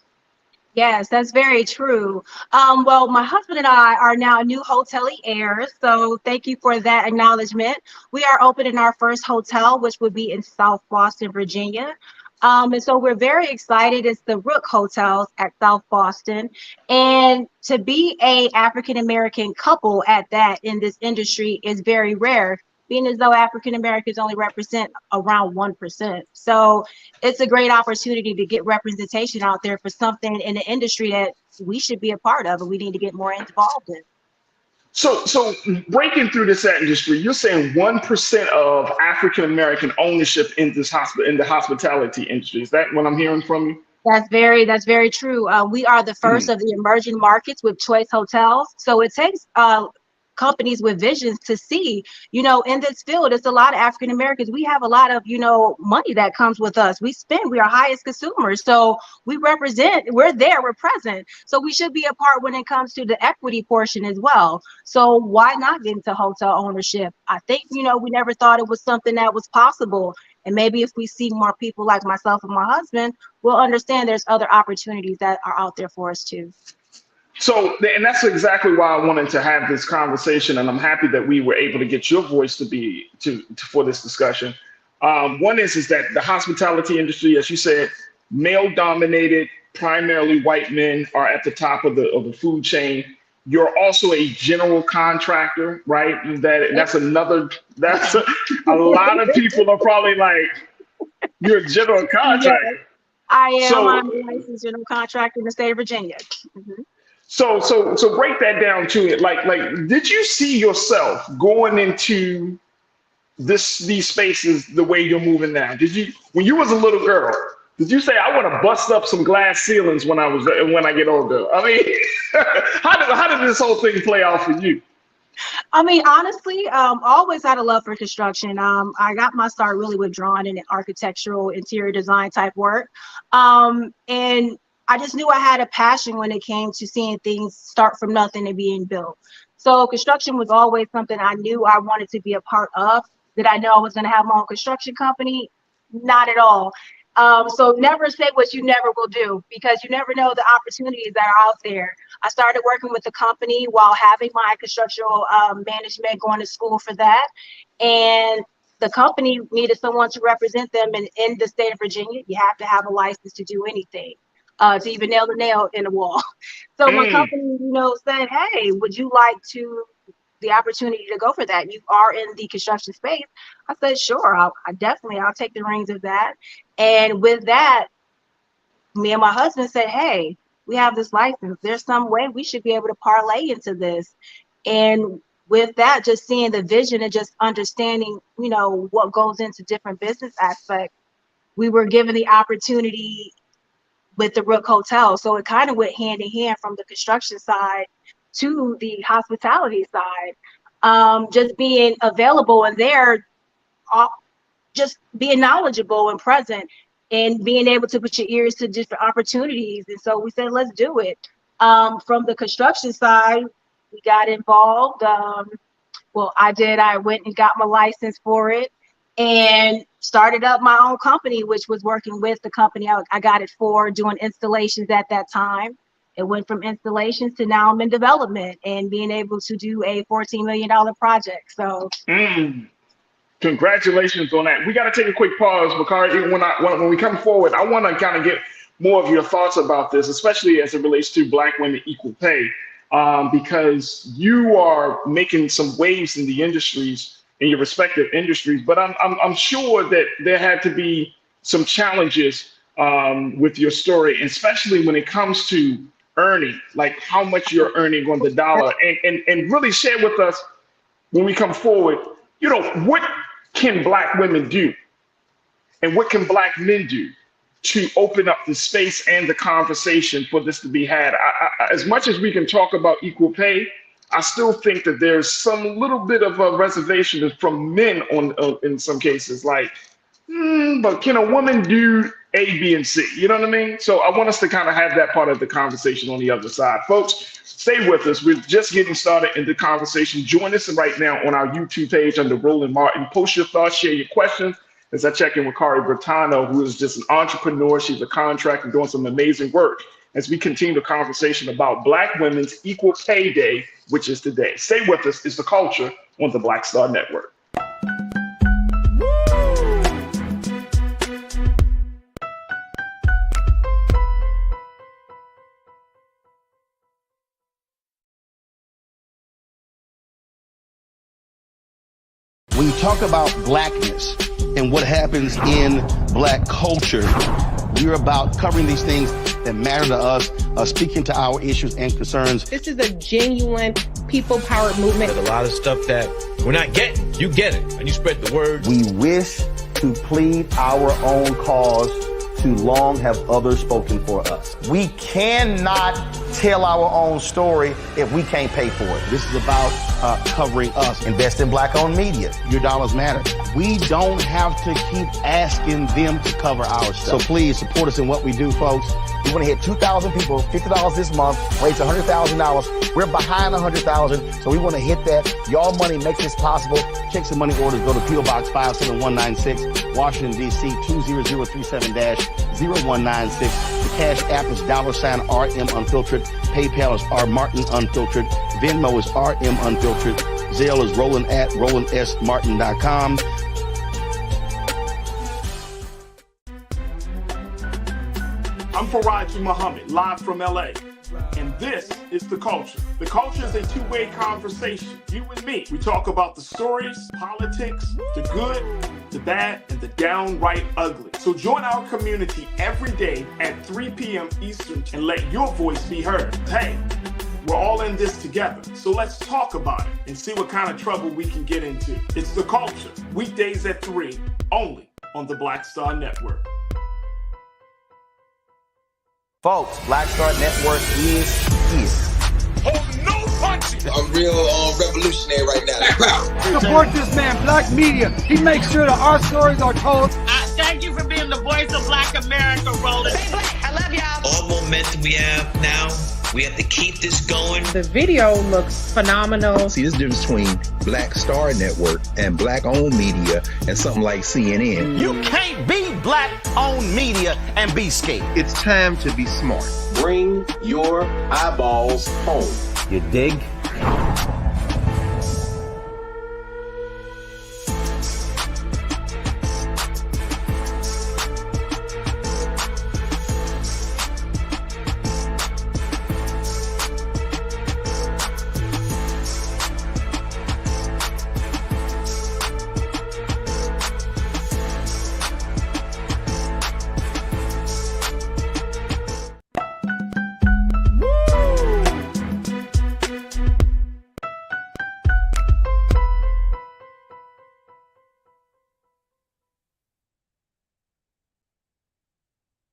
Speaker 17: Yes, that's very true. Well, my husband and I are now new hoteliers, so thank you for that acknowledgement. We are opening our first hotel, which will be in South Boston, Virginia. And so we're very excited. It's the Rook Hotels at South Boston. And to be a African-American couple at that in this industry is very rare, being as though African Americans only represent around 1%. So it's a great opportunity to get representation out there for something in the industry that we should be a part of and we need to get more involved in.
Speaker 1: So breaking through this industry, you're saying 1% of African American ownership in this in the hospitality industry. Is that what I'm hearing from you?
Speaker 17: That's very true. We are the first of the emerging markets with Choice Hotels. So it takes companies with visions to see, in this field, it's a lot of African Americans. We have a lot of, money that comes with us. We spend, we are highest consumers. So we represent, we're there, we're present. So we should be a part when it comes to the equity portion as well. So why not get into hotel ownership? I think, we never thought it was something that was possible. And maybe if we see more people like myself and my husband, we'll understand there's other opportunities that are out there for us too.
Speaker 1: So, and that's exactly why I wanted to have this conversation, and I'm happy that we were able to get your voice for this discussion. One is that the hospitality industry, as you said, male-dominated, primarily white men are at the top of the food chain. You're also a general contractor, right? That's a lot of people are probably like, you're a general contractor.
Speaker 17: Yes, I am. I'm a licensed general contractor in the state of Virginia. Mm-hmm.
Speaker 1: So break that down to it. Like, did you see yourself going into these spaces the way you're moving now? Did you, when you was a little girl, did you say, I want to bust up some glass ceilings when I get older? I mean, how did this whole thing play out for you?
Speaker 17: I mean, honestly, always had a love for construction. I got my start really with drawing and architectural interior design type work. And I just knew I had a passion when it came to seeing things start from nothing and being built. So construction was always something I knew I wanted to be a part of. Did I know I was going to have my own construction company? Not at all. So never say what you never will do, because you never know the opportunities that are out there. I started working with the company while having my constructional management, going to school for that. And the company needed someone to represent them in the state of Virginia. You have to have a license to do anything. To even nail the nail in the wall. So my company, said, hey, would you like the opportunity to go for that? You are in the construction space. I said, sure, I'll take the reins of that. And with that, me and my husband said, hey, we have this license. There's some way we should be able to parlay into this. And with that, just seeing the vision and just understanding, what goes into different business aspects, we were given the opportunity with the Rook Hotel. So it kind of went hand in hand from the construction side to the hospitality side. Just being available and there, just being knowledgeable and present and being able to put your ears to different opportunities. And so we said, let's do it. From the construction side, we got involved. I went and got my license for it. And started up my own company, which was working with the company I got it for, doing installations at that time. It went from installations to now I'm in development and being able to do a $14 million project. So
Speaker 1: congratulations on that. We got to take a quick pause, Bakari. When we come forward, I want to kind of get more of your thoughts about this, especially as it relates to Black women equal pay, because you are making some waves in the industries, in your respective industries. But I'm sure that there had to be some challenges with your story, especially when it comes to earning, like how much you're earning on the dollar, and really share with us when we come forward, what can Black women do and what can Black men do to open up the space and the conversation for this to be had. As much as we can talk about equal pay, I still think that there's some little bit of a reservation from men in some cases, like, but can a woman do A, B, and C? You know what I mean? So I want us to kind of have that part of the conversation on the other side. Folks, stay with us. We're just getting started in the conversation. Join us right now on our YouTube page under Roland Martin. Post your thoughts, share your questions. As I check in with Kari Bertano, who is just an entrepreneur. She's a contractor doing some amazing work as we continue the conversation about Black Women's Equal Pay Day, which is today. Stay with us. It's The Culture on the Black Star Network.
Speaker 3: When you talk about Blackness and what happens in Black culture, we're about covering these things that matter to us, speaking to our issues and concerns.
Speaker 4: This is a genuine people-powered movement.
Speaker 5: There's a lot of stuff that we're not getting. You get it, and you spread the word.
Speaker 3: We wish to plead our own cause. Too long have others spoken for us. We cannot tell our own story if we can't pay for it. This is about covering us. Invest in Black-owned media. Your dollars matter. We don't have to keep asking them to cover our stuff. So please support us in what we do, folks. We want to hit 2,000 people, $50 this month, raise $100,000. We're behind 100,000, so we want to hit that. Y'all money makes this possible. Checks and money orders go to P.O. Box 57196, Washington, D.C. 20037-0196. The Cash App is $RM Unfiltered. PayPal is R Martin Unfiltered. Venmo is RM Unfiltered. Zelle is Roland at RolandSMartin.com.
Speaker 1: I'm Faraji Muhammad, live from LA. And this is The Culture. The Culture is a two-way conversation. You and me. We talk about the stories, politics, the good, the bad, and the downright ugly. So join our community every day at 3 p.m. Eastern and let your voice be heard. Hey, we're all in this together. So let's talk about it and see what kind of trouble we can get into. It's The Culture, weekdays at 3, only on the Black Star Network.
Speaker 3: Folks, Black Star Network is here.
Speaker 6: Oh, no punching! I'm real revolutionary right now.
Speaker 7: Support this man, Black Media. He makes sure that our stories are told.
Speaker 8: Thank you for being the voice of Black America, Roland.
Speaker 11: Hey, Black, I love y'all.
Speaker 9: All momentum we have now, we have to keep this going.
Speaker 4: The video looks phenomenal.
Speaker 10: See, this difference between Black Star Network and Black-owned media and something like CNN.
Speaker 3: You can't be Black-owned media and be scared.
Speaker 10: It's time to be smart.
Speaker 12: Bring your eyeballs home.
Speaker 3: You dig?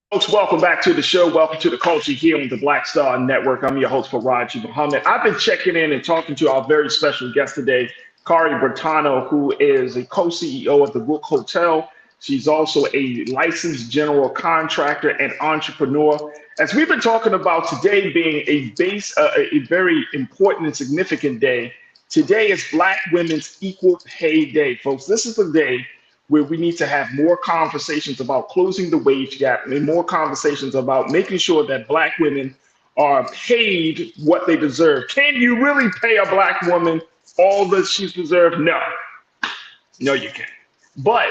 Speaker 1: Folks, welcome back to the show. Welcome to The Culture here on the Black Star Network. I'm your host, Faraji Muhammad. I've been checking in and talking to our very special guest today, Kari Bertano, who is a co-CEO of the Rook Hotel. She's also a licensed general contractor and entrepreneur. As we've been talking about today being a very important and significant day, today is Black Women's Equal Pay Day, folks. This is the day where we need to have more conversations about closing the wage gap and more conversations about making sure that Black women are paid what they deserve. Can you really pay a Black woman all that she's deserved? No. No, you can't. But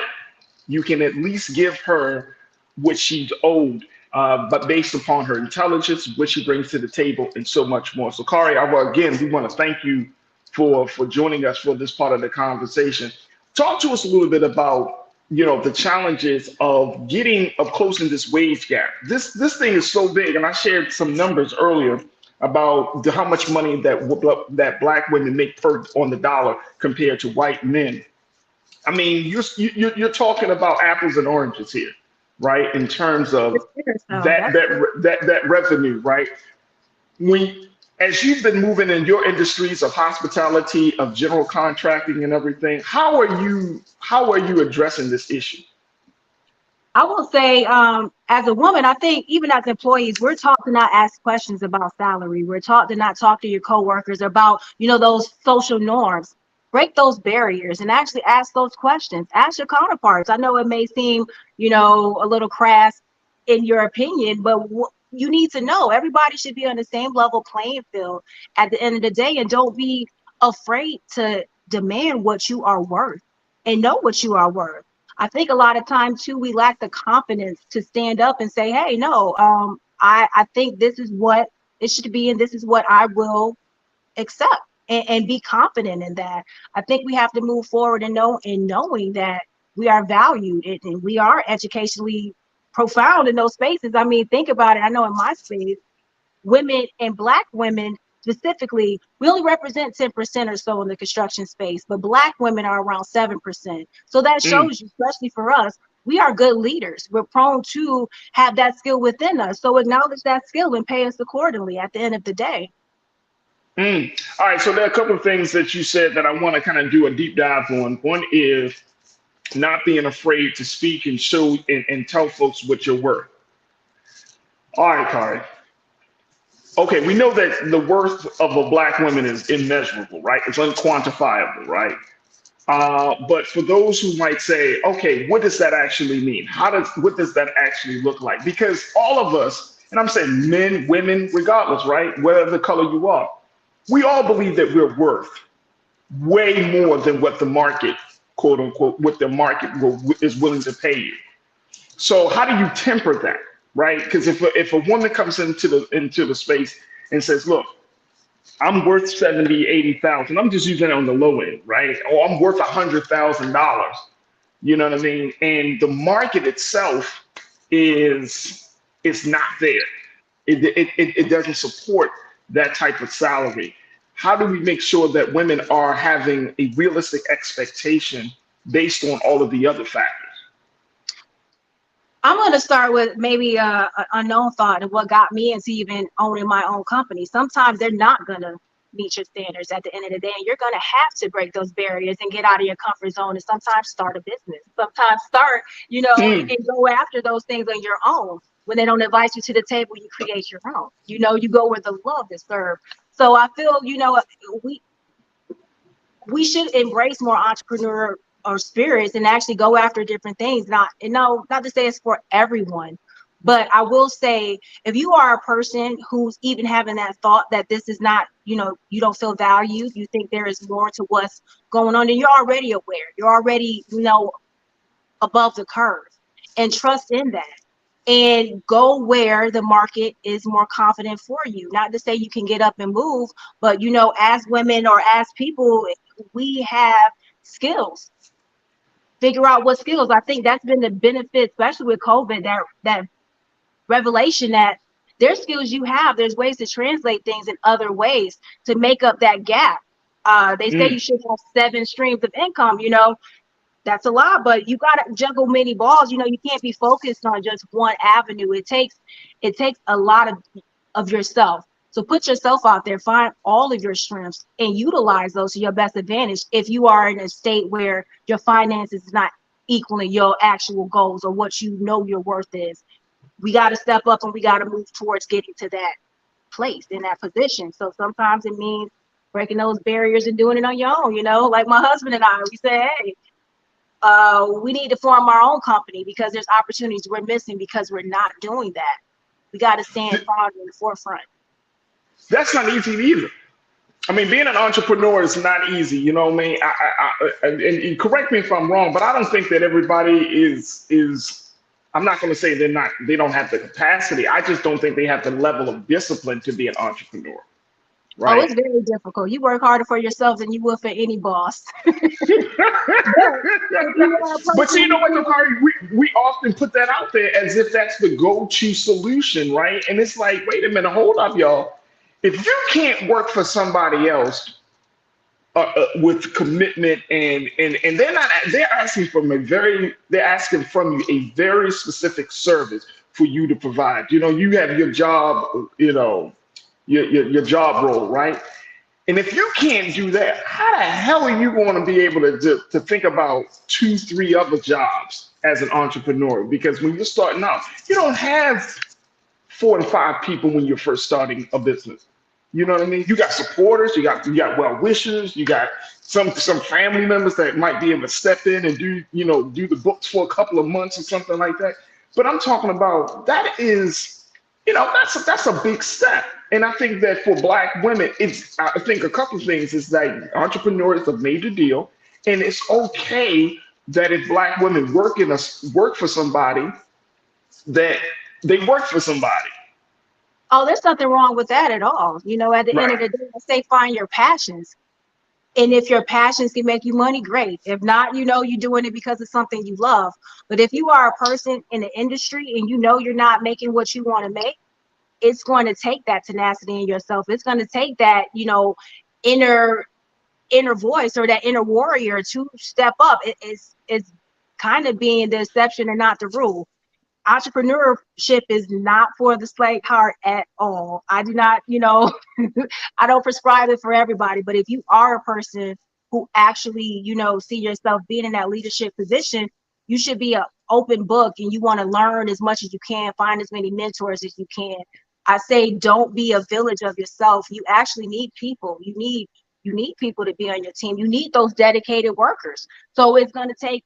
Speaker 1: you can at least give her what she's owed, but based upon her intelligence, what she brings to the table, and so much more. So, Kari, again, we want to thank you for joining us for this part of the conversation. Talk to us a little bit about, the challenges of closing this wage gap. This thing is so big, and I shared some numbers earlier about how much money that Black women make on the dollar compared to white men. I mean, you're talking about apples and oranges here, right? In terms of that revenue, right? As you've been moving in your industries of hospitality, of general contracting, and everything, how are you addressing this issue?
Speaker 17: I will say, as a woman, I think even as employees, we're taught to not ask questions about salary. We're taught to not talk to your coworkers about, those social norms. Break those barriers and actually ask those questions. Ask your counterparts. I know it may seem, a little crass in your opinion, but you need to know everybody should be on the same level playing field at the end of the day, and don't be afraid to demand what you are worth and know what you are worth. I think a lot of times too, we lack the confidence to stand up and say, hey, no, I think this is what it should be, and this is what I will accept. And be confident in that. I think we have to move forward and knowing that we are valued and we are educationally profound in those spaces. I mean, think about it. I know in my space, women and Black women specifically, we only represent 10% or so in the construction space, but Black women are around 7%. So that shows you, especially for us, we are good leaders. We're prone to have that skill within us. So acknowledge that skill and pay us accordingly at the end of the day.
Speaker 1: All right, so there are a couple of things that you said that I want to kind of do a deep dive on. One is not being afraid to speak and show and tell folks what you're worth. All right, Kari. Okay, we know that the worth of a Black woman is immeasurable, right? It's unquantifiable, right? But for those who might say, okay, what does that actually mean? What does that actually look like? Because all of us, and I'm saying men, women, regardless, right? Whatever the color you are, we all believe that we're worth way more than what the market, quote unquote, what the market is willing to pay you. So how do you temper that, right? Because if a woman comes into the space and says, look, I'm worth 70, 80,000, I'm just using it on the low end, right? Or I'm worth $100,000, you know what I mean? And the market itself is not there. It doesn't support that type of salary. How do we make sure that women are having a realistic expectation based on all of the other factors?
Speaker 17: I'm going to start with maybe an unknown thought of what got me into even owning my own company. Sometimes they're not going to meet your standards at the end of the day, and you're going to have to break those barriers and get out of your comfort zone, and sometimes start a business. Sometimes start, and go after those things on your own. When they don't invite you to the table, you create your own. You go where the love is served. So I feel, we should embrace more entrepreneur or spirits and actually go after different things. Not to say it's for everyone, but I will say if you are a person who's even having that thought that this is not, you don't feel valued, you think there is more to what's going on, and you're already aware, you're already, above the curve, and trust in that. And go where the market is more confident for you. Not to say you can get up and move, but as women or as people, we have skills. Figure out what skills. I think that's been the benefit, especially with COVID, that revelation that there's skills you have. There's ways to translate things in other ways to make up that gap. They say you should have 7 streams of income, That's a lot, but you got to juggle many balls. You can't be focused on just one avenue. It takes a lot of yourself. So put yourself out there, find all of your strengths and utilize those to your best advantage. If you are in a state where your finances is not equaling your actual goals or what your worth is, we got to step up and we got to move towards getting to that place in that position. So sometimes it means breaking those barriers and doing it on your own. Like my husband and I, we say, hey, we need to form our own company because there's opportunities we're missing because we're not doing that. We got to stand proud in the forefront.
Speaker 1: That's not easy either. I mean, being an entrepreneur is not easy. You know what I mean? And correct me if I'm wrong, but I don't think that everybody is. I'm not going to say they don't have the capacity. I just don't think they have the level of discipline to be an entrepreneur. Right?
Speaker 17: Oh, it's very difficult. You work harder for yourself than you will for any boss.
Speaker 1: But see, you know what, Kari? We often put that out there as if that's the go-to solution, right? And it's like, wait a minute, hold up, y'all. If you can't work for somebody else with commitment and they're asking from you a very specific service for you to provide. You know, you have your job, you know, your job role, right? And if you can't do that, how the hell are you going to be able to think about 2-3 other jobs as an entrepreneur? Because when you're starting out, you don't have 4 and 5 people when you're first starting a business. You know what I mean? You got supporters, you got well-wishers, you got some family members that might be able to step in and do the books for a couple of months or something like that. But I'm talking about that is, you know, that's a big step. And I think that for Black women, I think a couple of things is that entrepreneur is a major deal, and it's okay that if Black women work for somebody, that they work for somebody.
Speaker 17: Oh, there's nothing wrong with that at all. You know, at the end of the day, I say find your passions. And if your passions can make you money, great. If not, you know, you're doing it because it's something you love. But if you are a person in the industry and you know you're not making what you want to make, it's going to take that tenacity in yourself. It's going to take that, you know, inner voice or that inner warrior to step up. It's kind of being the exception and not the rule. Entrepreneurship is not for the slave heart at all. I do not, you know, I don't prescribe it for everybody, but if you are a person who actually, you know, see yourself being in that leadership position, you should be an open book and you want to learn as much as you can, find as many mentors as you can. I say, don't be a village of yourself. You actually need people. You need people to be on your team. You need those dedicated workers. So it's going to take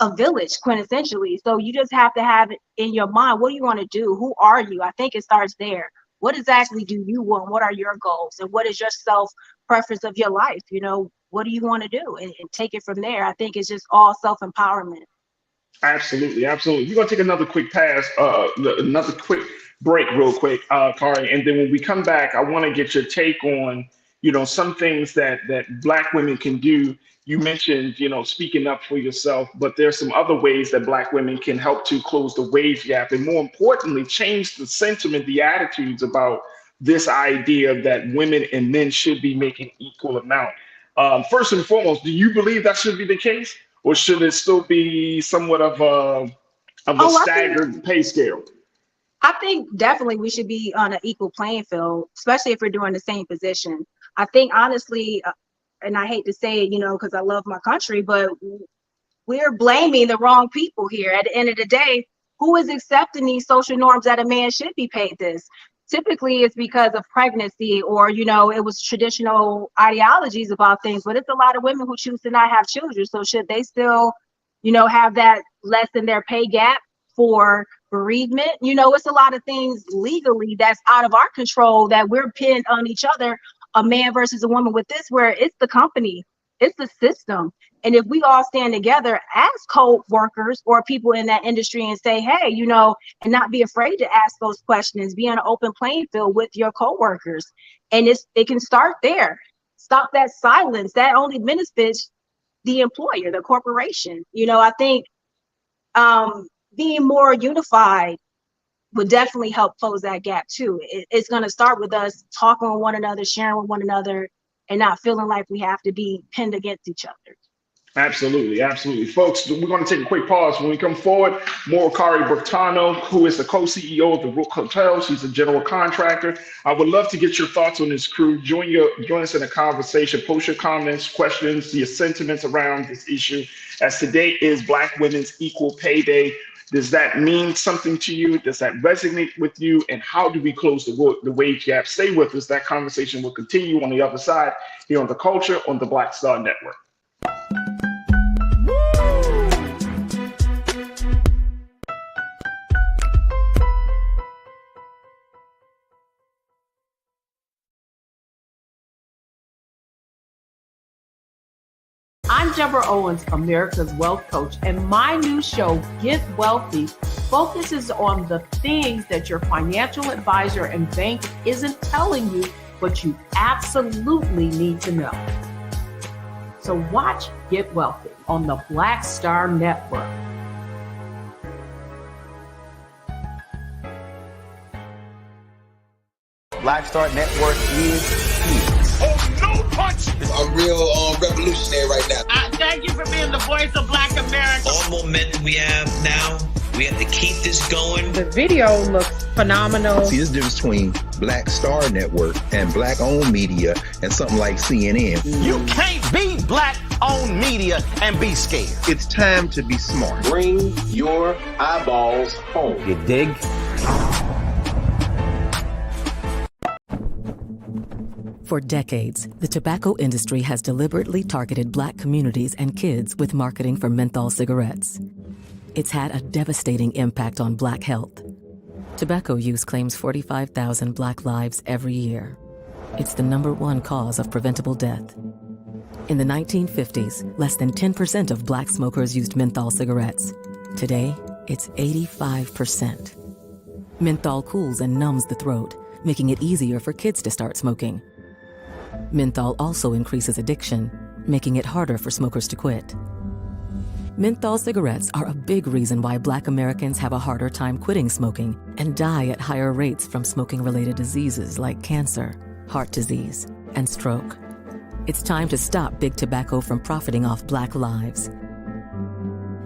Speaker 17: a village quintessentially. So you just have to have it in your mind. What do you want to do? Who are you? I think it starts there. What exactly do you want? What are your goals? And what is your self preference of your life? You know, what do you want to do? And take it from there. I think it's just all self-empowerment.
Speaker 1: Absolutely. Absolutely. We're going to take another quick break real quick, Kari. And then when we come back, I want to get your take on, you know, some things that Black women can do. You mentioned, you know, speaking up for yourself, but there's some other ways that Black women can help to close the wage gap and more importantly, change the sentiment, the attitudes about this idea that women and men should be making equal amount. First and foremost, do you believe that should be the case, or should it still be somewhat of a staggered pay scale?
Speaker 17: I think definitely we should be on an equal playing field, especially if we're doing the same position. I think honestly, and I hate to say it, you know, because I love my country, but we're blaming the wrong people here. At the end of the day, who is accepting these social norms that a man should be paid this? Typically, it's because of pregnancy or, you know, it was traditional ideologies about things, but it's a lot of women who choose to not have children. So should they still, you know, have that less than their pay gap for bereavement? You know, it's a lot of things legally that's out of our control that we're pinned on each other, a man versus a woman with this, where it's the company, it's the system. And if we all stand together as co-workers or people in that industry and say, hey, you know, and not be afraid to ask those questions, be on an open playing field with your co-workers. And it can start there. Stop that silence that only benefits the employer, the corporation. You know, I think being more unified would definitely help close that gap too. It's going to start with us talking with one another, sharing with one another, and not feeling like we have to be pinned against each other.
Speaker 1: Absolutely, absolutely. Folks, we're going to take a quick pause. When we come forward, more Kari Bertano, who is the co-CEO of the Rook Hotels. She's a general contractor. I would love to get your thoughts on this crew. Join us in a conversation. Post your comments, questions, your sentiments around this issue. As today is Black Women's Equal Pay Day. Does that mean something to you? Does that resonate with you? And how do we close the wage gap? Stay with us. That conversation will continue on the other side here on The Culture on the Black Star Network.
Speaker 15: I'm Deborah Owens, America's Wealth Coach, and my new show, Get Wealthy, focuses on the things that your financial advisor and bank isn't telling you, but you absolutely need to know. So watch Get Wealthy on the Black Star Network.
Speaker 3: Black Star Network is here.
Speaker 6: Oh, no punch! I'm real revolutionary right now.
Speaker 8: Thank you for being the voice of Black America.
Speaker 9: All momentum we have now, we have to keep this going.
Speaker 4: The video looks phenomenal.
Speaker 10: See, there's a difference between Black Star Network and Black-owned media and something like CNN.
Speaker 3: You can't be Black-owned media and be scared.
Speaker 10: It's time to be smart.
Speaker 12: Bring your eyeballs home.
Speaker 3: You dig?
Speaker 18: For decades, the tobacco industry has deliberately targeted Black communities and kids with marketing for menthol cigarettes. It's had a devastating impact on Black health. Tobacco use claims 45,000 Black lives every year. It's the #1 cause of preventable death. In the 1950s, less than 10% of Black smokers used menthol cigarettes. Today, it's 85%. Menthol cools and numbs the throat, making it easier for kids to start smoking. Menthol also increases addiction, making it harder for smokers to quit. Menthol cigarettes are a big reason why Black Americans have a harder time quitting smoking and die at higher rates from smoking-related diseases like cancer, heart disease, and stroke. It's time to stop Big Tobacco from profiting off Black lives.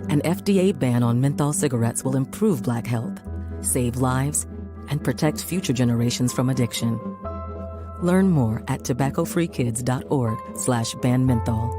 Speaker 18: An FDA ban on menthol cigarettes will improve Black health, save lives, and protect future generations from addiction. Learn more at tobaccofreekids.org/ban menthol.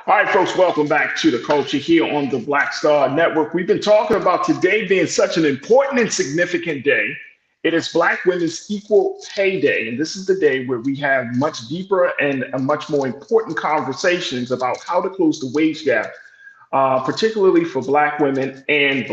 Speaker 1: All right, folks, welcome back to The Culture here on the Black Star Network. We've been talking about today being such an important and significant day. It is Black Women's Equal Pay Day, and this is the day where we have much deeper and much more important conversations about how to close the wage gap, particularly for Black women and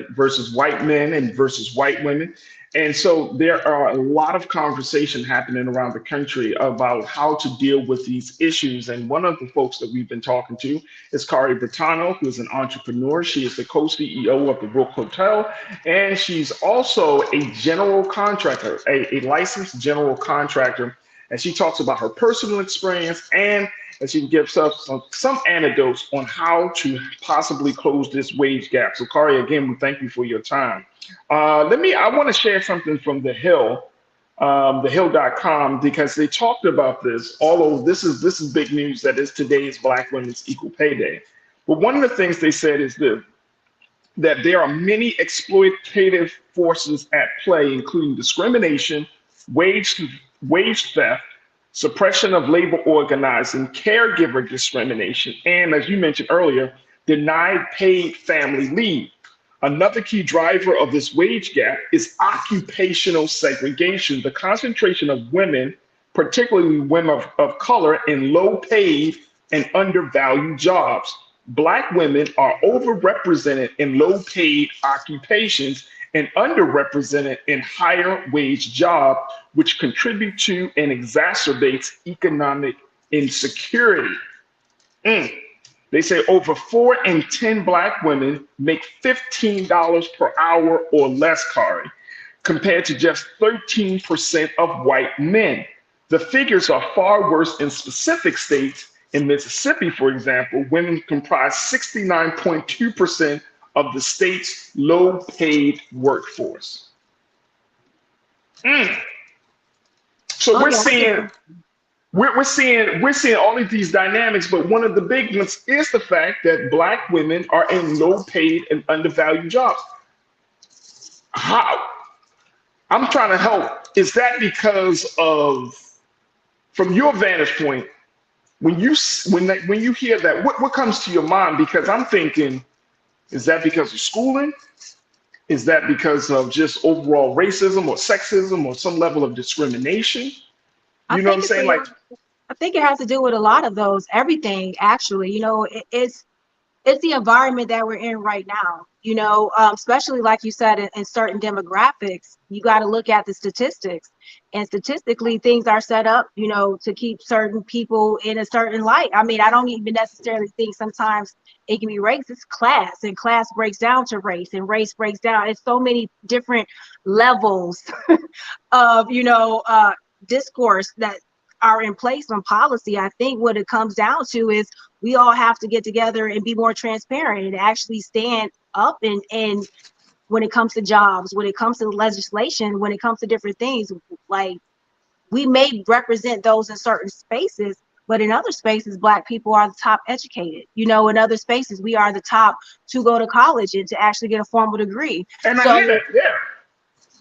Speaker 1: versus white men and versus white women. And so there are a lot of conversation happening around the country about how to deal with these issues. And one of the folks that we've been talking to is Kari Bertano, who is an entrepreneur. She is the co-CEO of the Rook Hotel, and she's also a general contractor, a licensed general contractor. And she talks about her personal experience, and she gives us some anecdotes on how to possibly close this wage gap. So Kari, again, we thank you for your time. I want to share something from The Hill, thehill.com, because they talked about this, although this is big news that is today's Black Women's Equal Pay Day. But one of the things they said is this, that there are many exploitative forces at play, including discrimination, wage theft, suppression of labor organizing, caregiver discrimination, and as you mentioned earlier, denied paid family leave. Another key driver of this wage gap is occupational segregation, the concentration of women, particularly women of color, in low paid and undervalued jobs. Black women are overrepresented in low paid occupations and underrepresented in higher wage jobs, which contribute to and exacerbates economic insecurity. They say over 4 in 10 Black women make $15 per hour or less, Kari, compared to just 13% of white men. The figures are far worse in specific states. In Mississippi, for example, women comprise 69.2% of the state's low-paid workforce. So we're seeing all of these dynamics, but one of the big ones is the fact that Black women are in low-paid and undervalued jobs. How? I'm trying to help. Is that because of, from your vantage point, when you hear that, what comes to your mind? Because I'm thinking, is that because of schooling? Is that because of just overall racism or sexism or some level of discrimination? You know what I'm saying?
Speaker 17: I think it has to do with a lot of those, everything, actually. You know, it's it's the environment that we're in right now, especially like you said, in certain demographics, you got to look at the statistics, and statistically things are set up, to keep certain people in a certain light. I mean, I don't even necessarily think sometimes it can be race, it's class, and class breaks down to race, and race breaks down. It's so many different levels of, discourse that are in place on policy. I think what it comes down to is we all have to get together and be more transparent and actually stand up and when it comes to jobs, when it comes to legislation, when it comes to different things, like we may represent those in certain spaces, but in other spaces, Black people are the top educated. In other spaces, we are the top to go to college and to actually get a formal degree.
Speaker 1: And I hear that, yeah.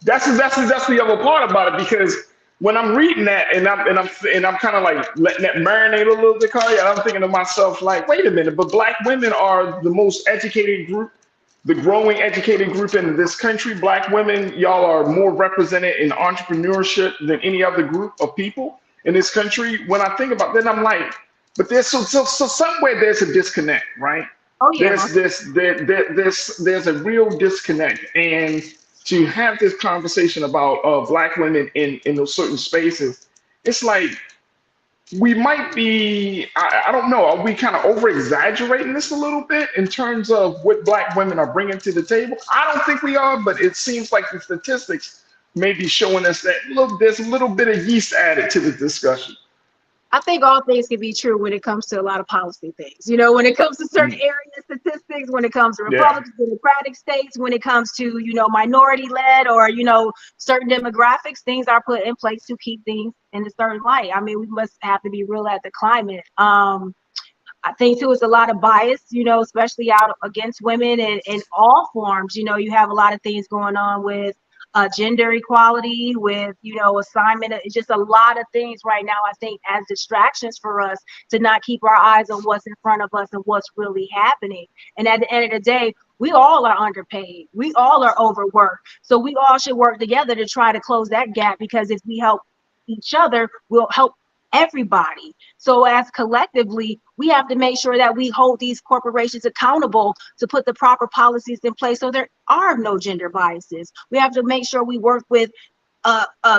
Speaker 1: That's the other part about it, because when I'm reading that and I'm kind of like letting that marinate a little bit, Carly, I'm thinking to myself like, wait a minute, but Black women are the most educated group, the growing educated group in this country. Black women, y'all are more represented in entrepreneurship than any other group of people in this country. When I think about that, I'm like, but there's so somewhere there's a disconnect, right?
Speaker 17: Oh yeah.
Speaker 1: There's a real disconnect, and to have this conversation about Black women in those certain spaces, it's like we might be, I don't know, are we kind of over exaggerating this a little bit in terms of what Black women are bringing to the table? I don't think we are, but it seems like the statistics may be showing us that there's a little bit of yeast added to the discussion.
Speaker 17: I think all things can be true when it comes to a lot of policy things. When it comes to certain area statistics, when it comes to Republican, Democratic states, when it comes to, minority-led or, certain demographics, things are put in place to keep things in a certain light. I mean, we must have to be real at the climate. I think, too, it's a lot of bias, especially out against women in all forms. You have a lot of things going on with gender equality, with, assignment, just a lot of things right now, I think, as distractions for us to not keep our eyes on what's in front of us and what's really happening. And at the end of the day, we all are underpaid. We all are overworked. So we all should work together to try to close that gap, because if we help each other, we'll help everybody. So as collectively, we have to make sure that we hold these corporations accountable to put the proper policies in place so there are no gender biases. We have to make sure we work with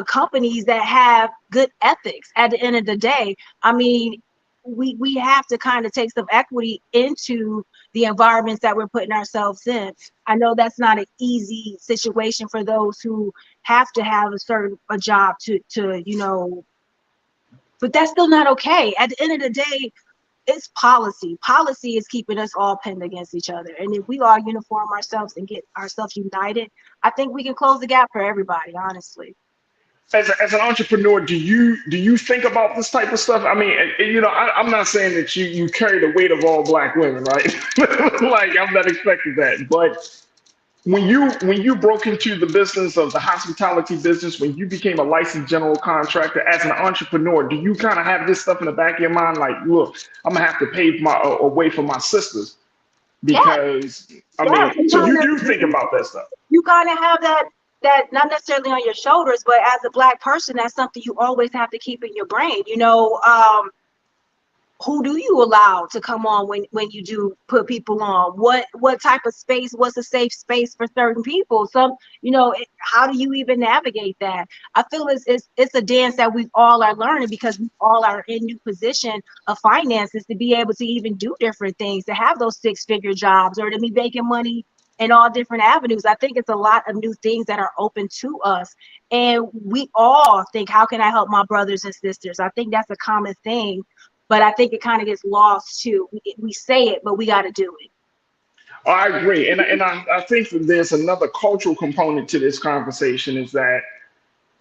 Speaker 17: companies that have good ethics. At the end of the day, I mean, we have to kind of take some equity into the environments that we're putting ourselves in. I know that's not an easy situation for those who have to have a job to but that's still not okay. At the end of the day, it's policy. Policy is keeping us all pinned against each other. And if we all uniform ourselves and get ourselves united, I think we can close the gap for everybody, honestly.
Speaker 1: As an entrepreneur, do you think about this type of stuff? I mean, I'm not saying that you carry the weight of all Black women, right? Like, I'm not expecting that. But when you broke into the business of the hospitality business, when you became a licensed general contractor, as an entrepreneur, do you kind of have this stuff in the back of your mind? Like, look, I'm gonna have to pave a way for my sisters, because I mean, so you do think about that stuff.
Speaker 17: You kind of have that not necessarily on your shoulders, but as a Black person, that's something you always have to keep in your brain. Who do you allow to come on when you do put people on? What type of space? What's a safe space for certain people? How do you even navigate that? I feel it's a dance that we all are learning, because we all are in new position of finances to be able to even do different things, to have those 6-figure jobs, or to be making money in all different avenues. I think it's a lot of new things that are open to us. And we all think, how can I help my brothers and sisters? I think that's a common thing. But I think it kind of gets lost too. We say it, but we got to do it.
Speaker 1: I agree. And I think that there's another cultural component to this conversation, is that,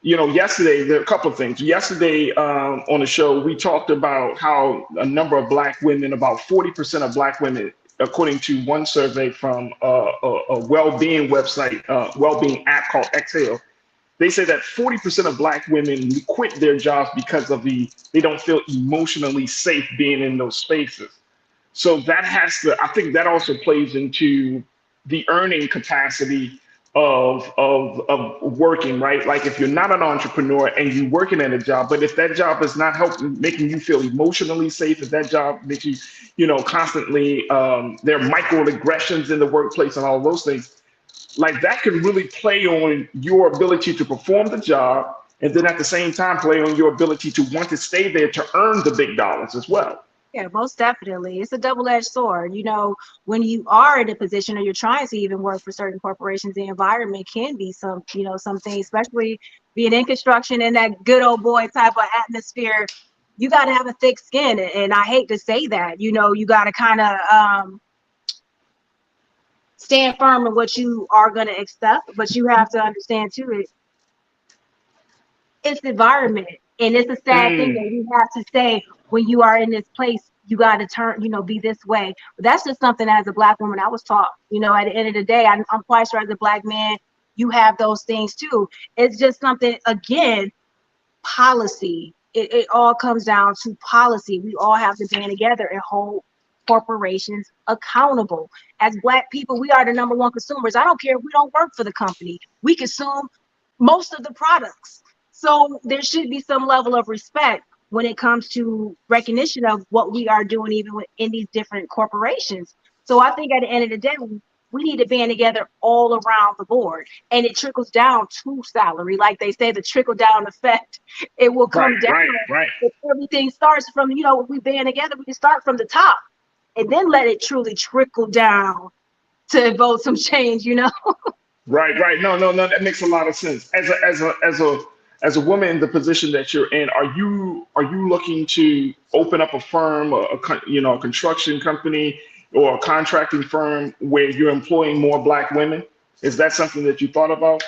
Speaker 1: yesterday, there are a couple of things. Yesterday on the show, we talked about how a number of Black women, about 40% of Black women, according to one survey from a well-being website, well-being app called Exhale, they say that 40% of Black women quit their jobs because of they don't feel emotionally safe being in those spaces. So I think that also plays into the earning capacity of working, right? Like if you're not an entrepreneur and you're working at a job, but if that job is not helping, making you feel emotionally safe, if that job makes you, constantly, there are microaggressions in the workplace and all those things, like that can really play on your ability to perform the job. And then at the same time, play on your ability to want to stay there to earn the big dollars as well.
Speaker 17: Yeah, most definitely. It's a double-edged sword. When you are in a position or you're trying to even work for certain corporations, the environment can be some things, especially being in construction in that good old boy type of atmosphere. You got to have a thick skin. And I hate to say that, you got to kind of stand firm in what you are going to accept, but you have to understand too, it's the environment. And it's a sad thing that you have to say when you are in this place, you got to turn, be this way. But that's just something as a Black woman I was taught. At the end of the day, I'm quite sure as a Black man, you have those things too. It's just something, again, policy. It all comes down to policy. We all have to band together and hold corporations accountable. As Black people, we are the #1 consumers. I don't care if we don't work for the company. We consume most of the products. So there should be some level of respect when it comes to recognition of what we are doing, even in these different corporations. So I think at the end of the day, we need to band together all around the board. And it trickles down to salary. Like they say, the trickle down effect, it will come down.
Speaker 1: Right.
Speaker 17: If everything starts from, if we band together, we can start from the top and then let it truly trickle down to evoke some change,
Speaker 1: Right. No, that makes a lot of sense. As a woman in the position that you're in, are you looking to open up a firm, a construction company or a contracting firm where you're employing more Black women? Is that something that you thought about?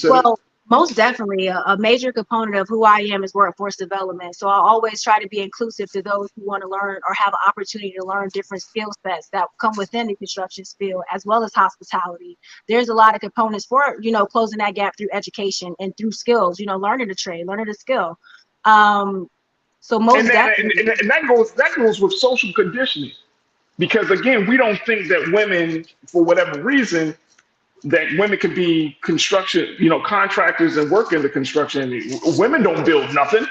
Speaker 17: Well, most definitely. A major component of who I am is workforce development. So I always try to be inclusive to those who want to learn or have an opportunity to learn different skill sets that come within the construction field, as well as hospitality. There's a lot of components for, closing that gap through education and through skills, learning the trade, learning the skill. So most definitely.
Speaker 1: And that goes with social conditioning, because again, we don't think that women, for whatever reason, that women could be construction, contractors and work in the construction. Women don't build nothing.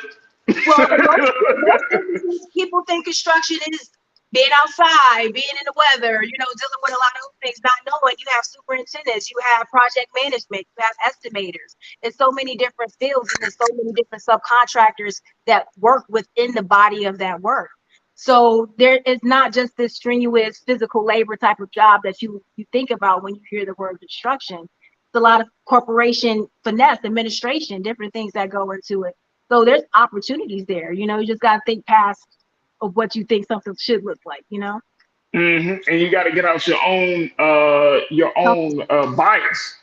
Speaker 17: Well, most people think construction is being outside, being in the weather, dealing with a lot of things, not knowing you have superintendents, you have project management, you have estimators. It's so many different fields and there's so many different subcontractors that work within the body of that work. So there is not just this strenuous physical labor type of job that you think about when you hear the word construction. It's a lot of corporation finesse, administration, different things that go into it. So there's opportunities there. You just got to think past of what you think something should look like.
Speaker 1: And you got to get out your own bias.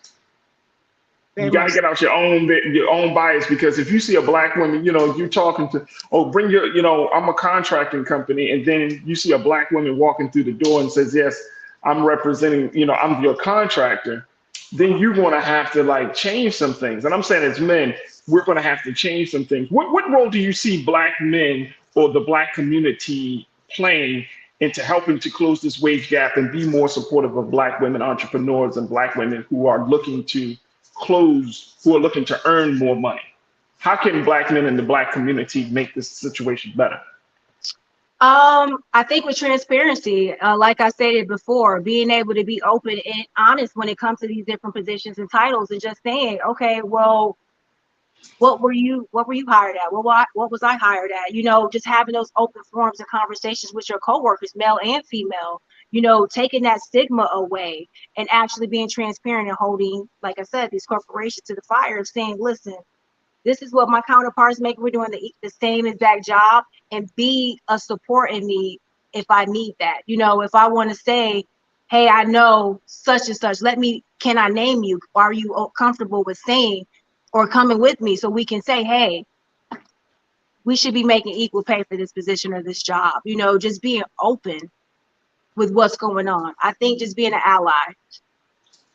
Speaker 1: You got to get out your own bias, because if you see a Black woman, you're talking to, bring your, I'm a contracting company, and then you see a Black woman walking through the door and says, yes, I'm representing, I'm your contractor, then you're going to have to change some things. And I'm saying as men, we're going to have to change some things. What role do you see Black men or the Black community playing into helping to close this wage gap and be more supportive of Black women entrepreneurs and Black women who are looking to earn more money? How can Black men in the Black community make this situation better?
Speaker 17: I think with transparency, like I stated before, being able to be open and honest when it comes to these different positions and titles, and just saying, okay, well, what were you hired at? Well, what was I hired at? Just having those open forums and conversations with your coworkers, male and female, taking that stigma away and actually being transparent and holding, like I said, these corporations to the fire of saying, listen, this is what my counterparts make. We're doing the same exact job, and be a support in me if I need that. If I want to say, hey, I know such and such, can I name you? Are you comfortable with saying or coming with me so we can say, hey, we should be making equal pay for this position or this job, just being open with what's going on. I think just being an ally.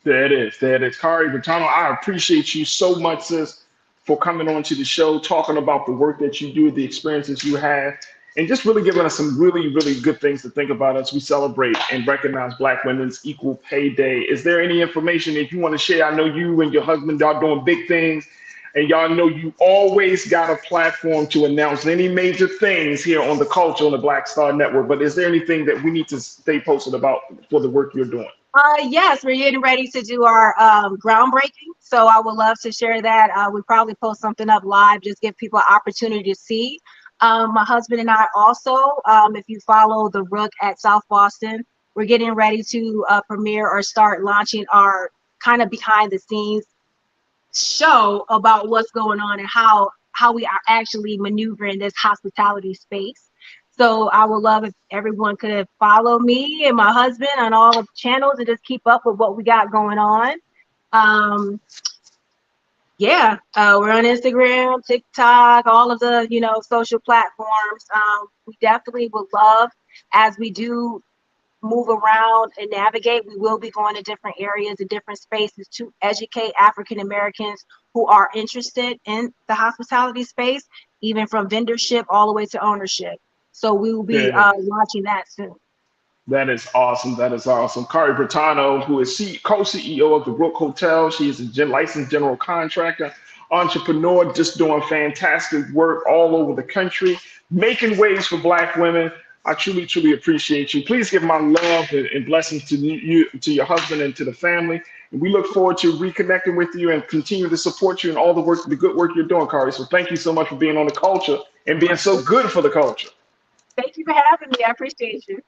Speaker 1: There it is. Kari Bertano, I appreciate you so much, sis, for coming on to the show, talking about the work that you do, the experiences you have, and just really giving us some really, really good things to think about as we celebrate and recognize Black Women's Equal Pay Day. Is there any information that you want to share? I know you and your husband are doing big things, and y'all know you always got a platform to announce any major things here on the culture on the Black Star Network. But is there anything that we need to stay posted about for the work you're doing?
Speaker 17: Yes, we're getting ready to do our groundbreaking. So I would love to share that. We probably post something up live, just give people an opportunity to see. My husband and I also, if you follow the Rook at South Boston, we're getting ready to premiere or start launching our kind of behind the scenes show about what's going on and how we are actually maneuvering this hospitality space. So I would love if everyone could follow me and my husband on all of the channels and just keep up with what we got going on. We're on Instagram, TikTok, all of the, social platforms. We definitely would love, as we do move around and navigate, we will be going to different areas and different spaces to educate African Americans who are interested in the hospitality space, even from vendorship all the way to ownership. So we will be launching that soon.
Speaker 1: That is awesome. That is awesome. Kari Bertano, who is co-CEO of the Rook Hotels. She is a licensed general contractor, entrepreneur, just doing fantastic work all over the country, making waves for Black women. I truly, truly appreciate you. Please give my love and blessings to you, to your husband, and to the family. And we look forward to reconnecting with you and continue to support you in all the good work you're doing, Kari. So thank you so much for being on the culture and being so good for the culture.
Speaker 17: Thank you for having me. I appreciate you.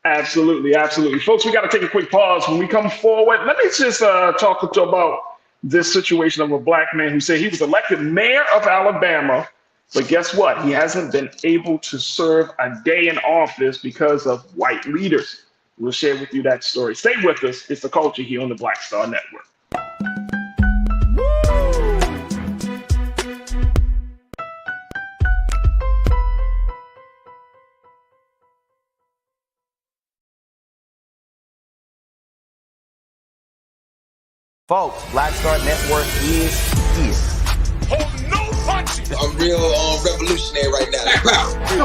Speaker 1: Absolutely, absolutely. Folks, we got to take a quick pause. When we come forward, let me just talk to you about this situation of a Black man who said he was elected mayor of Alabama, but guess what? He hasn't been able to serve a day in office because of white leaders. We'll share with you that story. Stay with us. It's the culture here on the Black Star Network.
Speaker 3: Folks, Black Star Network is here.
Speaker 6: Oh, no punching! I'm real revolutionary right now.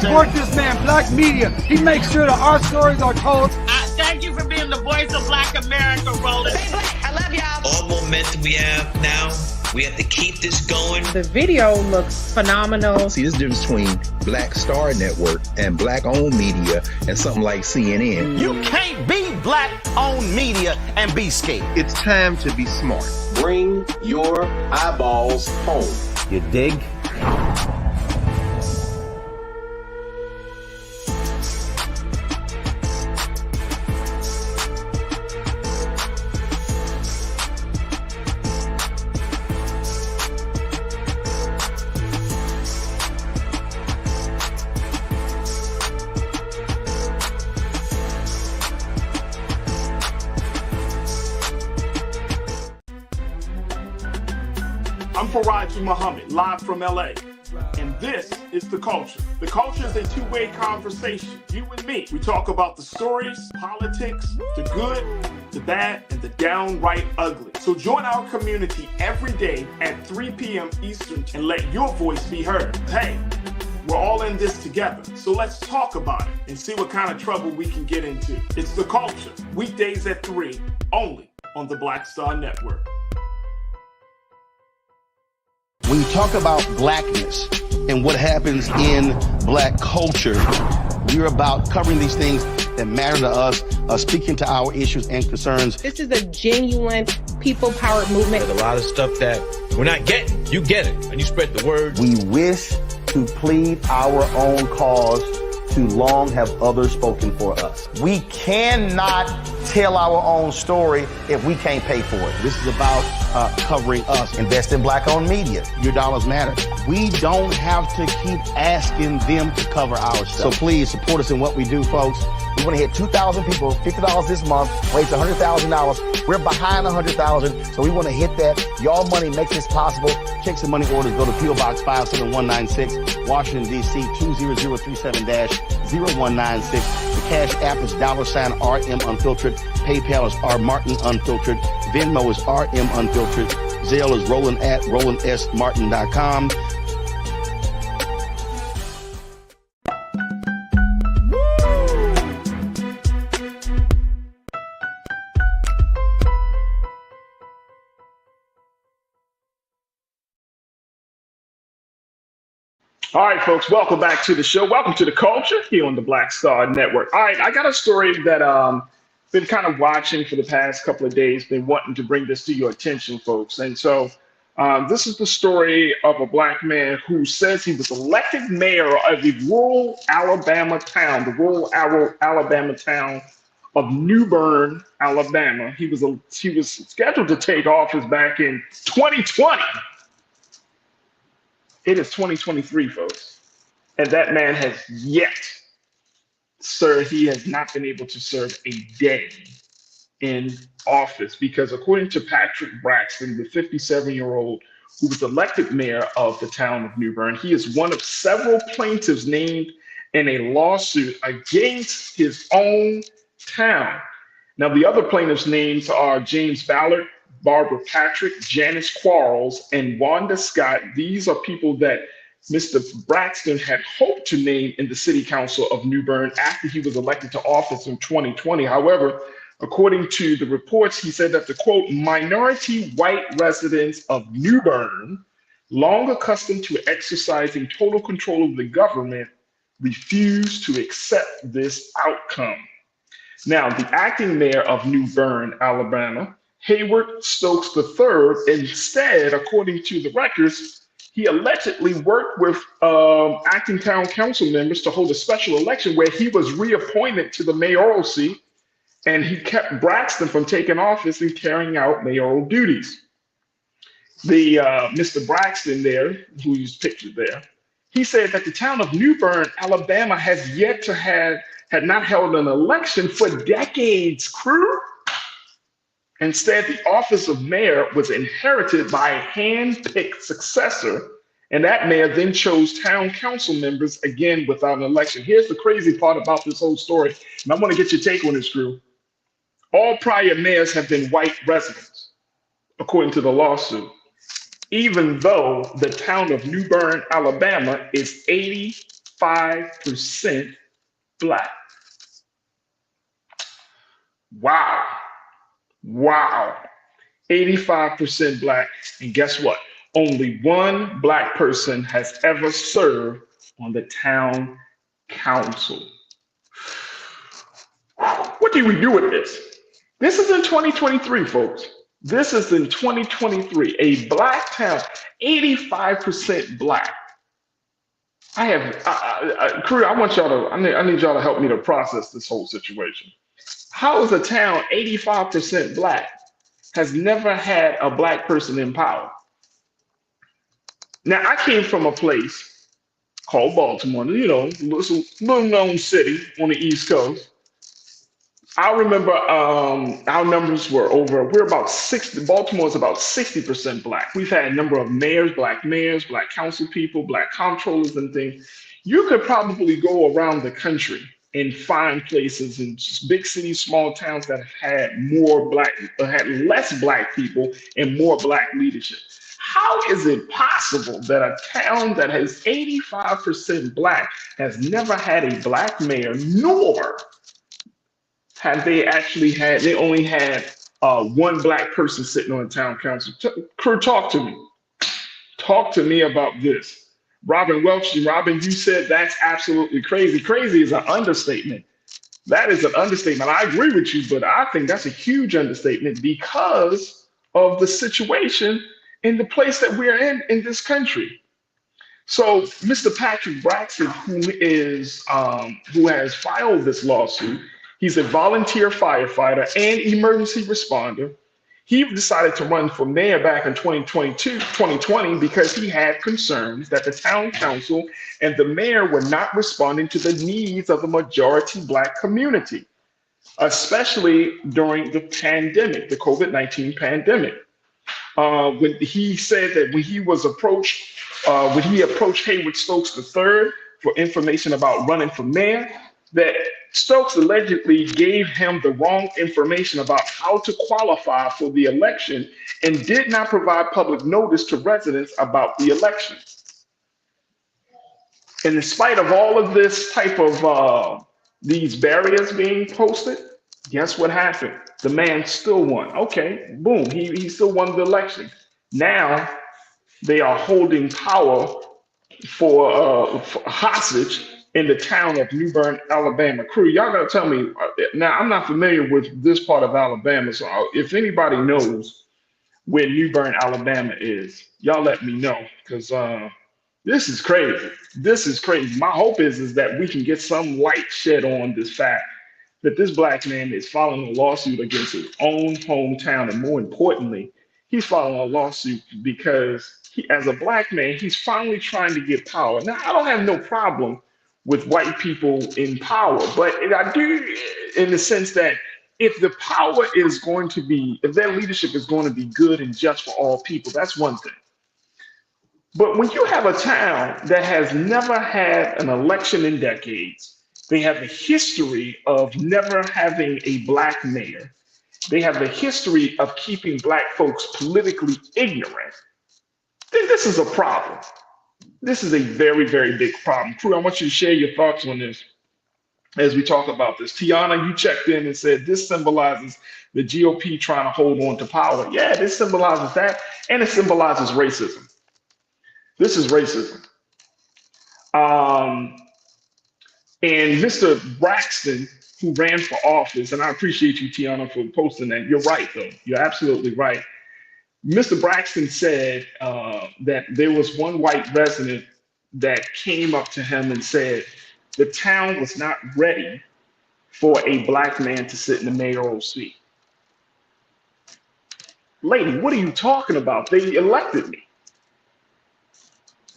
Speaker 7: Support this man, Black Media. He makes sure that our stories are told.
Speaker 8: Thank you for being the voice of Black America, Roland.
Speaker 9: Stay black. I love y'all. All momentum we have now, we have to keep this going.
Speaker 4: The video looks phenomenal.
Speaker 10: See, there's a difference between Black Star Network and Black-owned media and something like CNN.
Speaker 3: You can't be Black-owned media and be scared.
Speaker 12: It's time to be smart. Bring your eyeballs home.
Speaker 3: You dig?
Speaker 1: I'm Faraji Muhammad, live from LA. And this is The Culture. The Culture is a two-way conversation. You and me. We talk about the stories, politics, the good, the bad, and the downright ugly. So join our community every day at 3 p.m. Eastern and let your voice be heard. Hey, we're all in this together. So let's talk about it and see what kind of trouble we can get into. It's The Culture, weekdays at 3, only on the Black Star Network.
Speaker 3: When you talk about blackness and what happens in Black culture, we're about covering these things that matter to us, speaking to our issues and concerns.
Speaker 4: This is a genuine people-powered movement.
Speaker 5: There's a lot of stuff that we're not getting. You get it, and you spread the word.
Speaker 3: We wish to plead our own cause. Too long have others spoken for us. We cannot tell our own story if we can't pay for it. This is about covering us. Invest in Black-owned media. Your dollars matter. We don't have to keep asking them to cover our stuff. So please support us in what we do, folks. We want to hit 2,000 people, $50 this month, raise $100,000. We're behind 100,000, so we want to hit that. Y'all money makes this possible. Checks and money orders go to P.O. Box 57196, Washington, D.C. 20037-0196. The Cash App is $RM Unfiltered. PayPal is R Martin Unfiltered. Venmo is RM Unfiltered. Zelle is Roland at RolandSMartin.com.
Speaker 1: All right, folks, welcome back to the show. Welcome to the culture here on the Black Star Network. All right, I got a story that been kind of watching for the past couple of days, been wanting to bring this to your attention, folks. And so this is the story of a black man who says he was elected mayor of the rural Alabama town, of New Bern, Alabama. He was scheduled to take office back in 2020. It is 2023, folks. And that man has yet, sir, he has not been able to serve a day in office because according to Patrick Braxton, the 57-year-old who was elected mayor of the town of New Bern, he is one of several plaintiffs named in a lawsuit against his own town. Now, the other plaintiffs' names are James Ballard, Barbara Patrick, Janice Quarles, and Wanda Scott. These are people that Mr. Braxton had hoped to name in the city council of New Bern after he was elected to office in 2020. However, according to the reports, he said that the, quote, minority white residents of New Bern, long accustomed to exercising total control of the government, refused to accept this outcome. Now, the acting mayor of New Bern, Alabama, Hayward Stokes III, instead, according to the records, he allegedly worked with acting town council members to hold a special election where he was reappointed to the mayoral seat, and he kept Braxton from taking office and carrying out mayoral duties. The Mr. Braxton there, who's pictured there, he said that the town of New Bern, Alabama, has yet to had not held an election for decades, crew. Instead, the office of mayor was inherited by a hand-picked successor, and that mayor then chose town council members again without an election. Here's the crazy part about this whole story, and I want to get your take on this, crew. All prior mayors have been white residents, according to the lawsuit, even though the town of New Bern, Alabama is 85% Black. Wow. Wow. 85% Black. And guess what? Only one Black person has ever served on the town council. What do we do with this? This is in 2023, folks. This is in 2023. A Black town, 85% Black. Crew, I want y'all to, I need y'all to help me to process this whole situation. How is a town 85% Black has never had a Black person in power? Now, I came from a place called Baltimore, you know, little known city on the East Coast. I remember our numbers were we're about 60, Baltimore is about 60% Black. We've had a number of mayors, Black council people, Black comptrollers and things. You could probably go around the country and find places in big cities, small towns that have had more Black, had less Black people and more Black leadership. How is it possible that a town that has 85% Black has never had a Black mayor, nor have they actually had, they only had one Black person sitting on the town council? Crew, talk to me. Talk to me about this. Robin Welch, Robin, you said that's absolutely crazy. Crazy is an understatement. That is an understatement. I agree with you, but I think that's a huge understatement because of the situation in the place that we're in this country. So Mr. Patrick Braxton, who has filed this lawsuit, he's a volunteer firefighter and emergency responder. He decided to run for mayor back in 2020 because he had concerns that the town council and the mayor were not responding to the needs of the majority Black community, especially during the pandemic, the COVID-19 pandemic. When he said that when he approached Hayward Stokes III for information about running for mayor, that Stokes allegedly gave him the wrong information about how to qualify for the election and did not provide public notice to residents about the election. And in spite of all of this type of these barriers being posted, guess what happened? The man still won. Okay, boom, he still won the election. Now they are holding power for hostage in the town of New Bern, Alabama. Crew, y'all gotta tell me. Now, I'm not familiar with this part of Alabama, so if anybody knows where New Bern, Alabama is, y'all let me know, because this is crazy. This is crazy. My hope is that we can get some light shed on this fact that this black man is filing a lawsuit against his own hometown, and more importantly, he's filing a lawsuit because as a black man, he's finally trying to get power. Now, I don't have no problem with white people in power, but I do in the sense that if the power is going to be, if their leadership is going to be good and just for all people, that's one thing. But when you have a town that has never had an election in decades, they have the history of never having a black mayor, they have the history of keeping black folks politically ignorant, then this is a problem. This is a very, very big problem. Crew, I want you to share your thoughts on this as we talk about this. Tiana, you checked in and said this symbolizes the GOP trying to hold on to power. Yeah, this symbolizes that, and it symbolizes racism. This is racism. And Mr. Braxton, who ran for office, and I appreciate you, Tiana, for posting that. You're right, though. You're absolutely right. Mr. Braxton said that there was one white resident that came up to him and said the town was not ready for a black man to sit in the mayoral seat. Lady, what are you talking about? They elected me.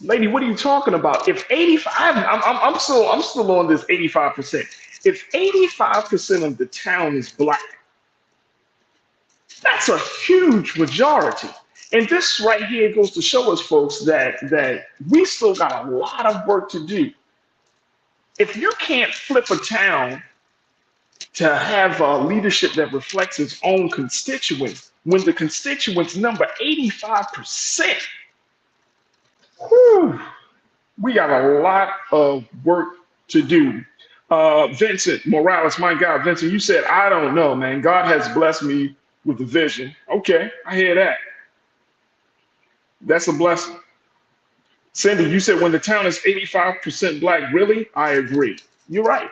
Speaker 1: Lady, what are you talking about? If 85, I'm still on this 85%. If 85% of the town is black, that's a huge majority. And this right here goes to show us, folks, that we still got a lot of work to do. If you can't flip a town to have a leadership that reflects its own constituents, when the constituents number 85%, whew, we got a lot of work to do. Vincent Morales, my God, Vincent, you said, I don't know, man. God has blessed me with the vision. Okay, I hear that. That's a blessing. Cindy, you said when the town is 85% black, really? I agree. You're right.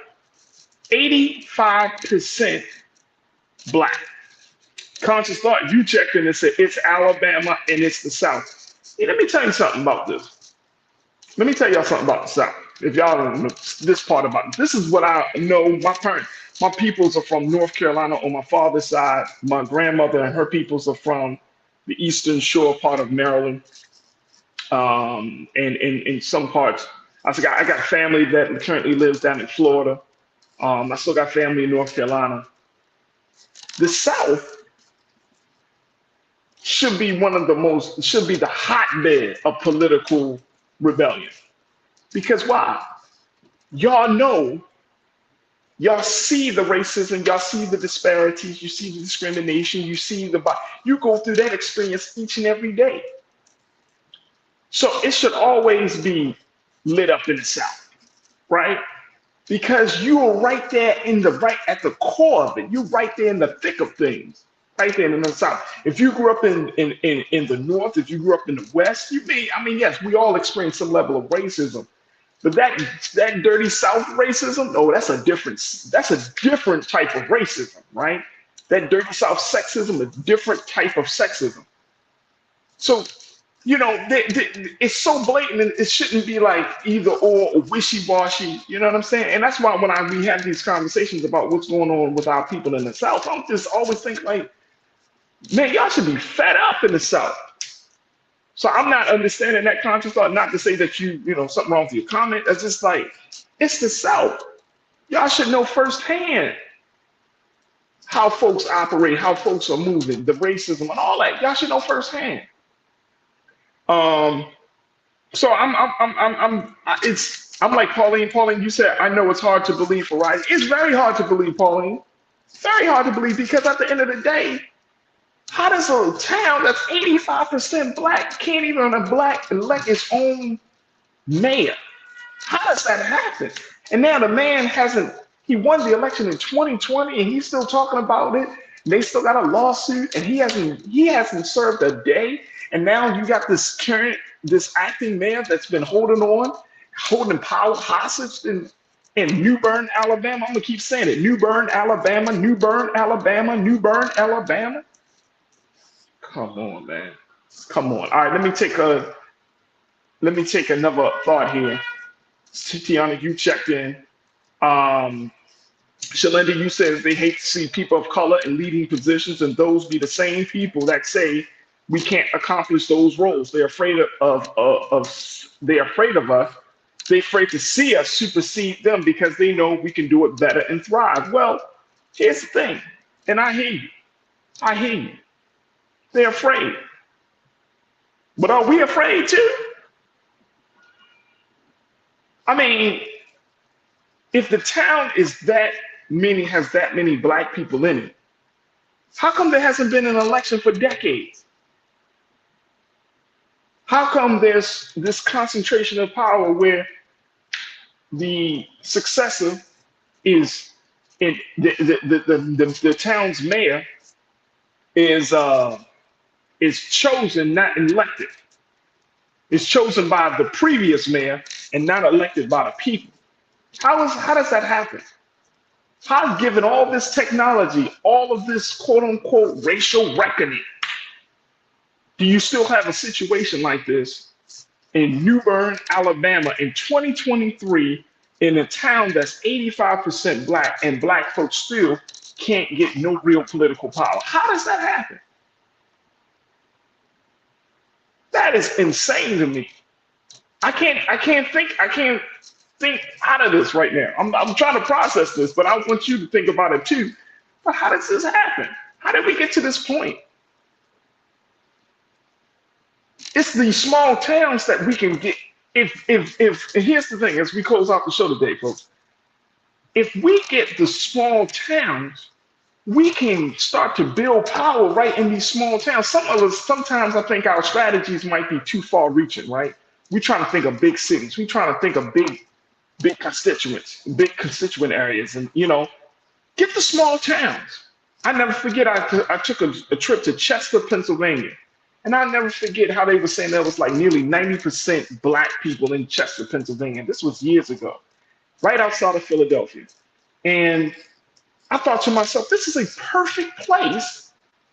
Speaker 1: 85% black. Conscious thought, you checked in and said it's Alabama and it's the South. Hey, let me tell you something about this. Let me tell y'all something about the South. If y'all don't know this part about it. This is what I know. My peoples are from North Carolina on my father's side. My grandmother and her peoples are from the Eastern Shore part of Maryland. And in some parts, I got family that currently lives down in Florida. I still got family in North Carolina. The South should be the hotbed of political rebellion. Because why? Y'all see the racism, y'all see the disparities, you see the discrimination, you go through that experience each and every day. So it should always be lit up in the South, right? Because you are right there right at the core of it. You're right there in the thick of things, right there in the South. If you grew up in the North, if you grew up in the West, yes, we all experience some level of racism. But that dirty South racism, that's a different type of racism, right? That dirty South sexism, a different type of sexism. So, it's so blatant, and it shouldn't be like either or wishy-washy, you know what I'm saying? And that's why when we have these conversations about what's going on with our people in the South, I'm just always thinking like, man, y'all should be fed up in the South. So I'm not understanding that conscious thought, not to say that something wrong with your comment. It's just like, it's the South. Y'all should know firsthand how folks operate, how folks are moving, the racism and all that. Y'all should know firsthand. So I'm like Pauline. Pauline, you said, I know it's hard to believe for Ryan. It's very hard to believe, Pauline. Very hard to believe, because at the end of the day, how does a town that's 85% black can't even elect its own mayor? How does that happen? And now the man he won the election in 2020 and he's still talking about it. They still got a lawsuit and he hasn't served a day. And now you got this current this acting mayor that's been holding power hostage in New Bern, Alabama. I'm gonna keep saying it. New Bern, Alabama, New Bern, Alabama, New Bern, Alabama. Come on, man. Come on. All right, let me take another thought here. Tiana, you checked in. Shalinda, you said they hate to see people of color in leading positions, and those be the same people that say we can't accomplish those roles. They're afraid they're afraid of us. They're afraid to see us supersede them because they know we can do it better and thrive. Well, here's the thing, and I hear you. I hear you. They're afraid. But are we afraid too? I mean, if the town has that many black people in it, how come there hasn't been an election for decades? How come there's this concentration of power where the successor is in the town's mayor is chosen, not elected? Is chosen by the previous mayor and not elected by the people. How does that happen? How, given all this technology, all of this quote unquote racial reckoning, do you still have a situation like this in New Bern, Alabama in 2023 in a town that's 85% black, and black folks still can't get no real political power? How does that happen? That is insane to me. I can't think out of this right now. I'm trying to process this, but I want you to think about it too. But how does this happen? How did we get to this point? It's these small towns that we can get. If and here's the thing, as we close out the show today, folks, if we get the small towns, we can start to build power right in these small towns. Sometimes I think our strategies might be too far reaching, right? We're trying to think of big cities. We're trying to think of big constituent areas, and get the small towns. I never forget, I took a trip to Chester, Pennsylvania, and I'll never forget how they were saying there was like nearly 90% black people in Chester, Pennsylvania. This was years ago, right outside of Philadelphia. And I thought to myself, this is a perfect place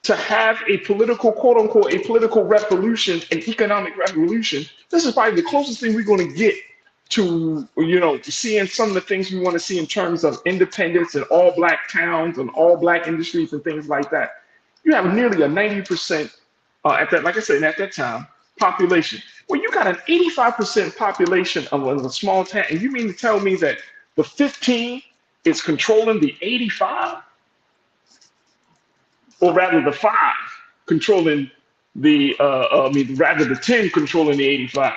Speaker 1: to have a political, quote unquote, a political revolution, an economic revolution. This is probably the closest thing we're going to get to, seeing some of the things we want to see in terms of independence and all black towns and all black industries and things like that. You have nearly a 90% at that time, population. Well, you got an 85% population of a small town, and you mean to tell me that the 15 is controlling the 85? Or rather the 5 controlling the, rather the 10 controlling the 85.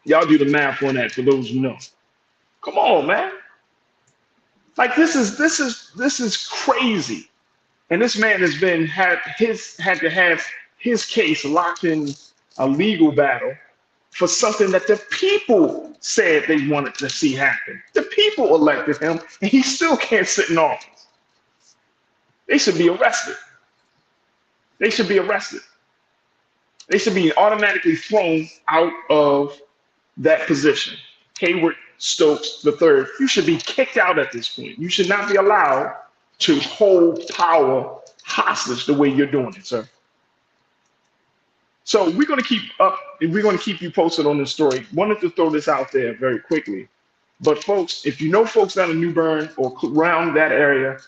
Speaker 1: Y'all do the math on that for those who know. Come on, man. Like this is crazy. And this man has had to have his case locked in a legal battle for something that the people said they wanted to see happen. The people elected him, and he still can't sit in office. They should be arrested. They should be arrested. They should be automatically thrown out of that position. Hayward Stokes III, you should be kicked out at this point. You should not be allowed to hold power hostage the way you're doing it, sir. So we're going to keep you posted on this story. Wanted to throw this out there very quickly. But folks, if you know folks down in New Bern or around that area,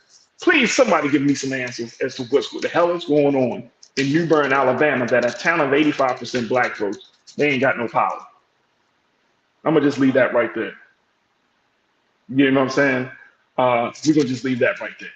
Speaker 1: please somebody give me some answers as to what the hell is going on in New Bern, Alabama, that a town of 85% black folks, they ain't got no power. I'm going to just leave that right there. You know what I'm saying? We're going to just leave that right there.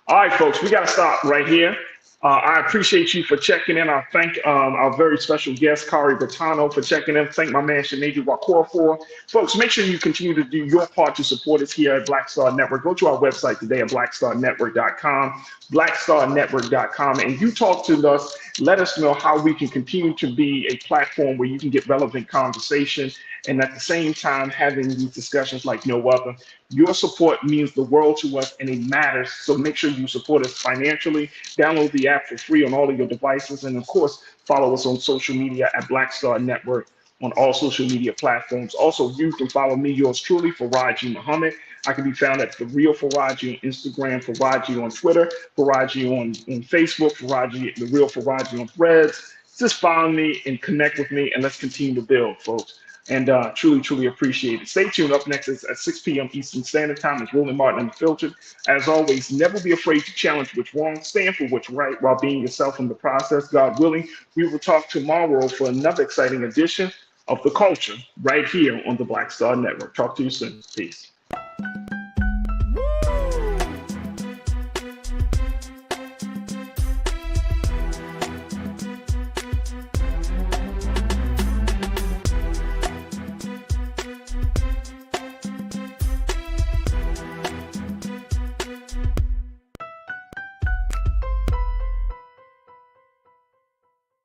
Speaker 1: All right, folks, we got to stop right here. I appreciate you for checking in. I thank our very special guest, Kari Bertano, for checking in. Thank my man, Sinead Wakor for. Folks, make sure you continue to do your part to support us here at Black Star Network. Go to our website today at blackstarnetwork.com, blackstarnetwork.com, and you talk to us. Let us know how we can continue to be a platform where you can get relevant conversation, and at the same time having these discussions like no other. Your support means the world to us, and it matters. So make sure you support us financially. Download the app app for free on all of your devices. And of course, follow us on social media at Black Star Network on all social media platforms. Also, you can follow me, yours truly, Faraji Muhammad. I can be found at The Real Faraji on Instagram, Faraji on Twitter, Faraji on Facebook, Faraji, The Real Faraji on Threads. Just follow me and connect with me, and let's continue to build, folks. And truly, truly appreciate it. Stay tuned. Up next is at 6 p.m. Eastern Standard Time. It's Roland Martin Unfiltered. As always, never be afraid to challenge what's wrong. Stand for what's right while being yourself in the process. God willing, we will talk tomorrow for another exciting edition of The Culture right here on the Black Star Network. Talk to you soon. Peace.